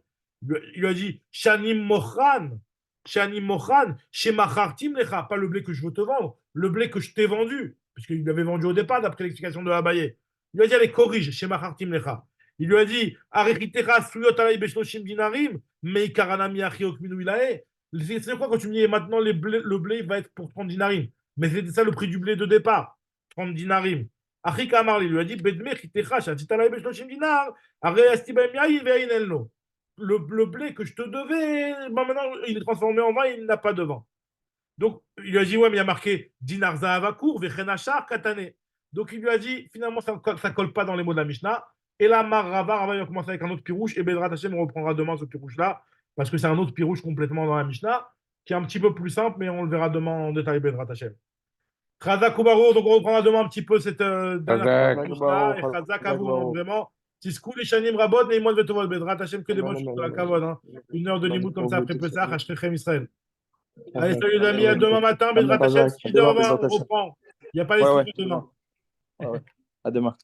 Il lui a dit Shanim Mochan, Shemachartim Lecha, pas le blé que je veux te vendre, le blé que je t'ai vendu, puisqu'il l'avait vendu au départ, d'après l'explication de Abaye. Il lui a dit allez, corrige, Shemachartim Lecha. Il lui a dit Arechitecha Suyot Alay Beshloshim Dinarim, Meikarana Achi Okminu Ilae. C'est quoi quand tu me dis maintenant le blé va être pour 30 dinarim? Mais c'était ça le prix du blé de départ, 30 dinarim. Achika Amar, il lui a dit Bedme Chitecha Shatit Alay Beshloshim Dinar, Aresti Baem Yahi Vein Elno. Le blé que je te devais, maintenant il est transformé en vin et il n'a pas de vin. Donc il lui a dit ouais, mais il y a marqué Dinar Zahavakour, Vechenachar, Katane. Donc il lui a dit finalement ça ne colle pas dans les mots de la Mishnah. Et là, Rava, il va commencer avec un autre pirouche et Bedrat Hashem reprendra demain ce pirouche-là parce que c'est un autre pirouche complètement dans la Mishnah qui est un petit peu plus simple, mais on le verra demain en détail, Bedrat Hashem. Chazak Koubarou, donc on reprendra demain un petit peu cette dernière Mishnah. Et Chazak à vous, vraiment. Tiskou les Shanim Rabot, mais moi je vais te voir, Bedrat Hashem, que des bonnes choses de la Kavod. Hein. Une heure de limoud comme ça après Pessah, Hachrechem Israël. Allez, salut les amis, à demain matin, Bedrat Hashem, 6h20, on reprend. Il n'y a pas les trucs demain. À demain.